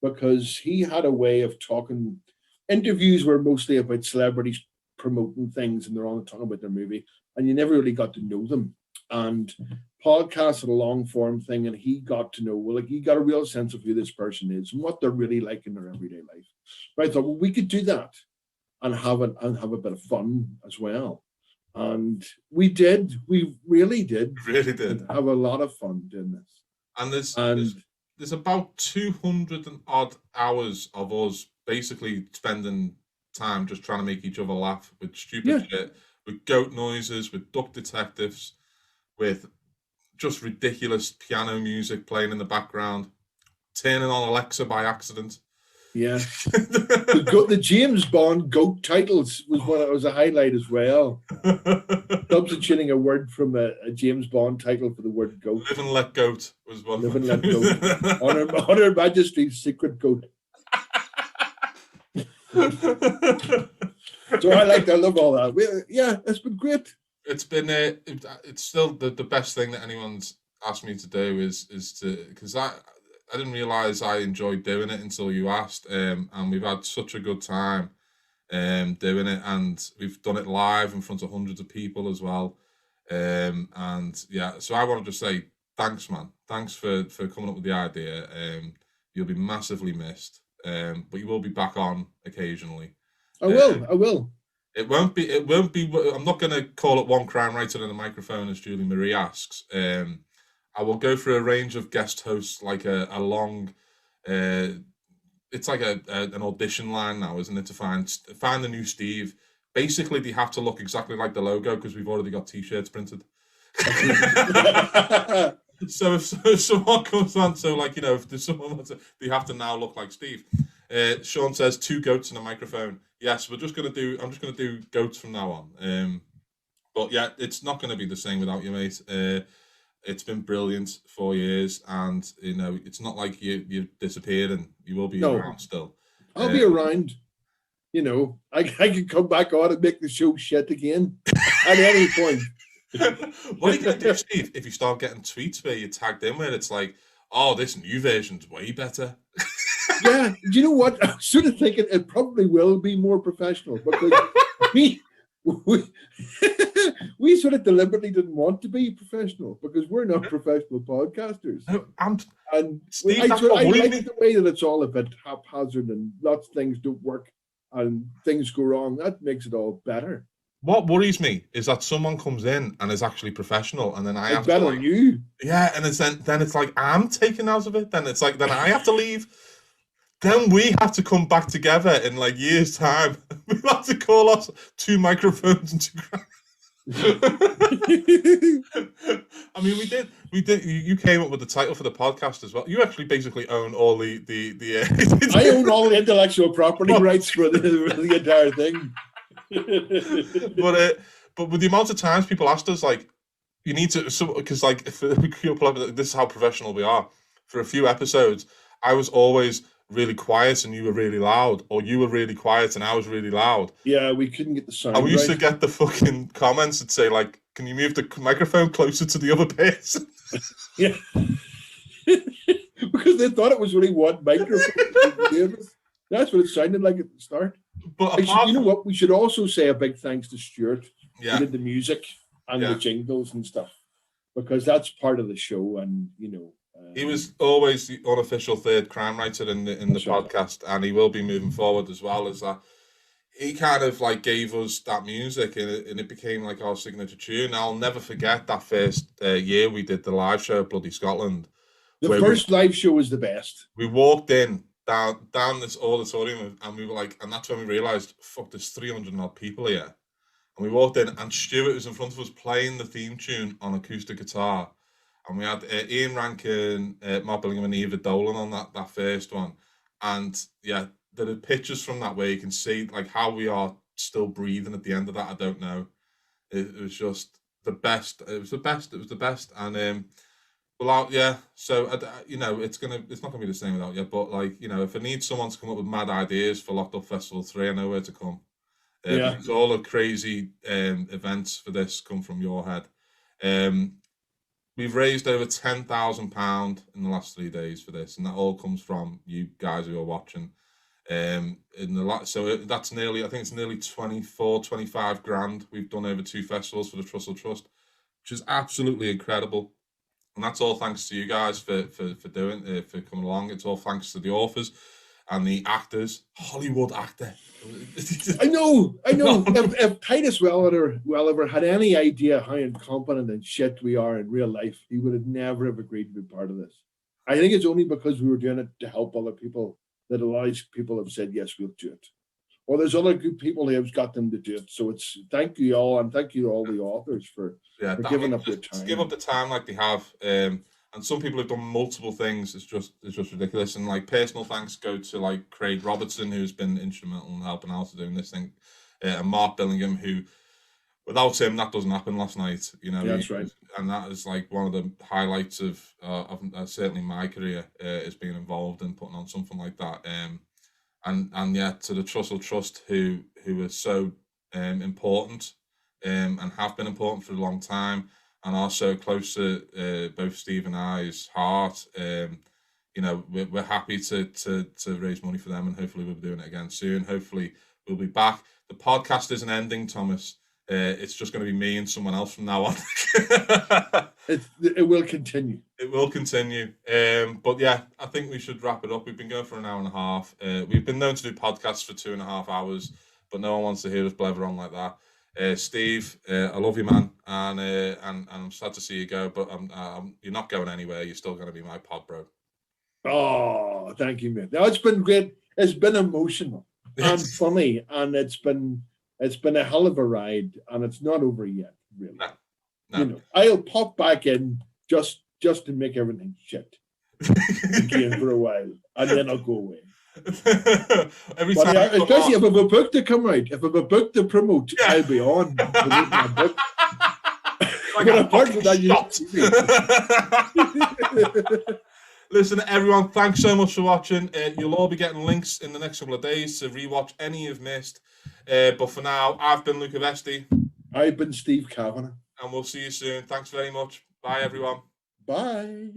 because he had a way of talking. Interviews were mostly about celebrities promoting things, and they're on talking about their movie, and you never really got to know them. And podcasts are a long form thing, and he got to know, well, like, he got a real sense of who this person is and what they're really like in their everyday life. But I thought, well, we could do that and have a bit of fun as well. And we did. We really did. Really did have a lot of fun doing this. And there's about 200 and odd hours of us basically spending time just trying to make each other laugh with stupid shit, with goat noises, with duck detectives, with just ridiculous piano music playing in the background, turning on Alexa by accident. Yeah. the James Bond goat titles was a highlight as well. Substituting a word from a James Bond title for the word goat. Live and Let Goat was one. Live and Let Goat. On Her Majesty's Secret Goat. So I love all that. It's been great. It's been it's still the best thing that anyone's asked me to do is to, because I didn't realize I enjoyed doing it until you asked, and we've had such a good time doing it, and we've done it live in front of hundreds of people as well, and yeah, so I want to just say thanks, man. Thanks for coming up with the idea. You'll be massively missed, but you will be back on occasionally. I will. It won't be. I'm not going to call it one crime writer in a microphone, as Julie Marie asks. I will go through a range of guest hosts, like a long. It's like an audition line now, isn't it? To find the new Steve. Basically, they have to look exactly like the logo because we've already got T-shirts printed. So if someone comes on, if there's someone they have to now look like Steve. Sean says 2 goats and a microphone. Yes, I'm just gonna do goats from now on. But yeah, it's not gonna be the same without you, mate. It's been brilliant 4 years, and it's not like you disappeared, and you will be around still. I'll be around. I can come back on and make the show shit again at any point. What are you going to do, Steve, if you start getting tweets where you're tagged in where it's like, oh, this new version's way better? Yeah, do you know what? I'm sort of thinking it probably will be more professional, because we sort of deliberately didn't want to be professional because we're not professional podcasters. No, Steve, I like the way that it's all a bit haphazard and lots of things don't work and things go wrong. That makes it all better. What worries me is that someone comes in and is actually professional, and then I have better to, than you. Yeah, and then it's like I'm taken out of it. Then it's like I have to leave. Then we have to come back together in like years' time. We have to call us 2 microphones and 2 I mean, we did. You came up with the title for the podcast as well. You actually basically own all the. I own all the intellectual property rights for the entire thing. But with the amount of times people asked us, like, you need to, because like, if this is how professional we are. For a few episodes, I was always really quiet and you were really loud, or you were really quiet and I was really loud. Yeah, we couldn't get the sound. And we used to get the fucking comments that say, like, can you move the microphone closer to the other person? Yeah. Because they thought it was only one microphone. That's what it sounded like at the start. But you know what? We should also say a big thanks to Stuart. Yeah. Who did the music and the jingles and stuff, because that's part of the show. And he was always the unofficial third crime writer in the podcast, and he will be moving forward as well as that. He kind of like gave us that music, and it became like our signature tune. I'll never forget that first year we did the live show at Bloody Scotland. The first live show was the best. We walked in down this auditorium, and we were like, and that's when we realised, fuck, there's 300 odd people here. And we walked in, and Stuart was in front of us playing the theme tune on acoustic guitar. And we had Ian Rankin, Mark Billingham, and Eva Dolan on that first one. And yeah, there are pictures from that where you can see like how we are still breathing at the end of that. I don't know. It was just the best. It was the best. And well, yeah. So it's not gonna be the same without you. But like, if I need someone to come up with mad ideas for Locked Up Festival 3, I know where to come. Because all the crazy events for this come from your head. We've raised over £10,000 in the last 3 days for this, and that all comes from you guys who are watching. So that's nearly, I think it's nearly 25 grand we've done over 2 festivals for the Trussell Trust, which is absolutely incredible. And that's all thanks to you guys for coming along. It's all thanks to the authors and the actors, Hollywood actor. I know. If Titus Welliver had any idea how incompetent and shit we are in real life, he would have never have agreed to be part of this. I think it's only because we were doing it to help other people that a lot of people have said, yes, we'll do it. Or there's other good people who have got them to do it. So it's thank you all, and thank you to all the authors for giving up their time. To give up the time like they have. And some people have done multiple things. It's just ridiculous. And like personal thanks go to like Craig Robertson, who's been instrumental in helping out to doing this thing, and Mark Billingham, who without him that doesn't happen last night. That's right. And that is like one of the highlights of certainly my career is being involved in putting on something like that. And yeah, to the Trussell Trust, who are so important and have been important for a long time. And are so close to both Steve and I's heart. We're happy to raise money for them, and hopefully we'll be doing it again soon. Hopefully we'll be back. The podcast isn't ending, Thomas. It's just going to be me and someone else from now on. It will continue. It will continue. But yeah, I think we should wrap it up. We've been going for an hour and a half. We've been known to do podcasts for 2.5 hours, but no one wants to hear us blather on like that. Steve, I love you, man, and I'm sad to see you go, but you're not going anywhere. You're still going to be my pod bro. Oh, thank you, man. No, it's been great. It's been emotional and funny, and it's been a hell of a ride, and it's not over yet, really. No. I'll pop back in just to make everything shit again for a while, and then I'll go away. Every time, especially if I have a book to come out, if I have a book to promote, I'll be on. But apart from that, listen, everyone, thanks so much for watching. You'll all be getting links in the next couple of days to rewatch any you've missed. But for now, I've been Luca Veste. I've been Steve Cavanagh. And we'll see you soon. Thanks very much. Bye, everyone. Bye.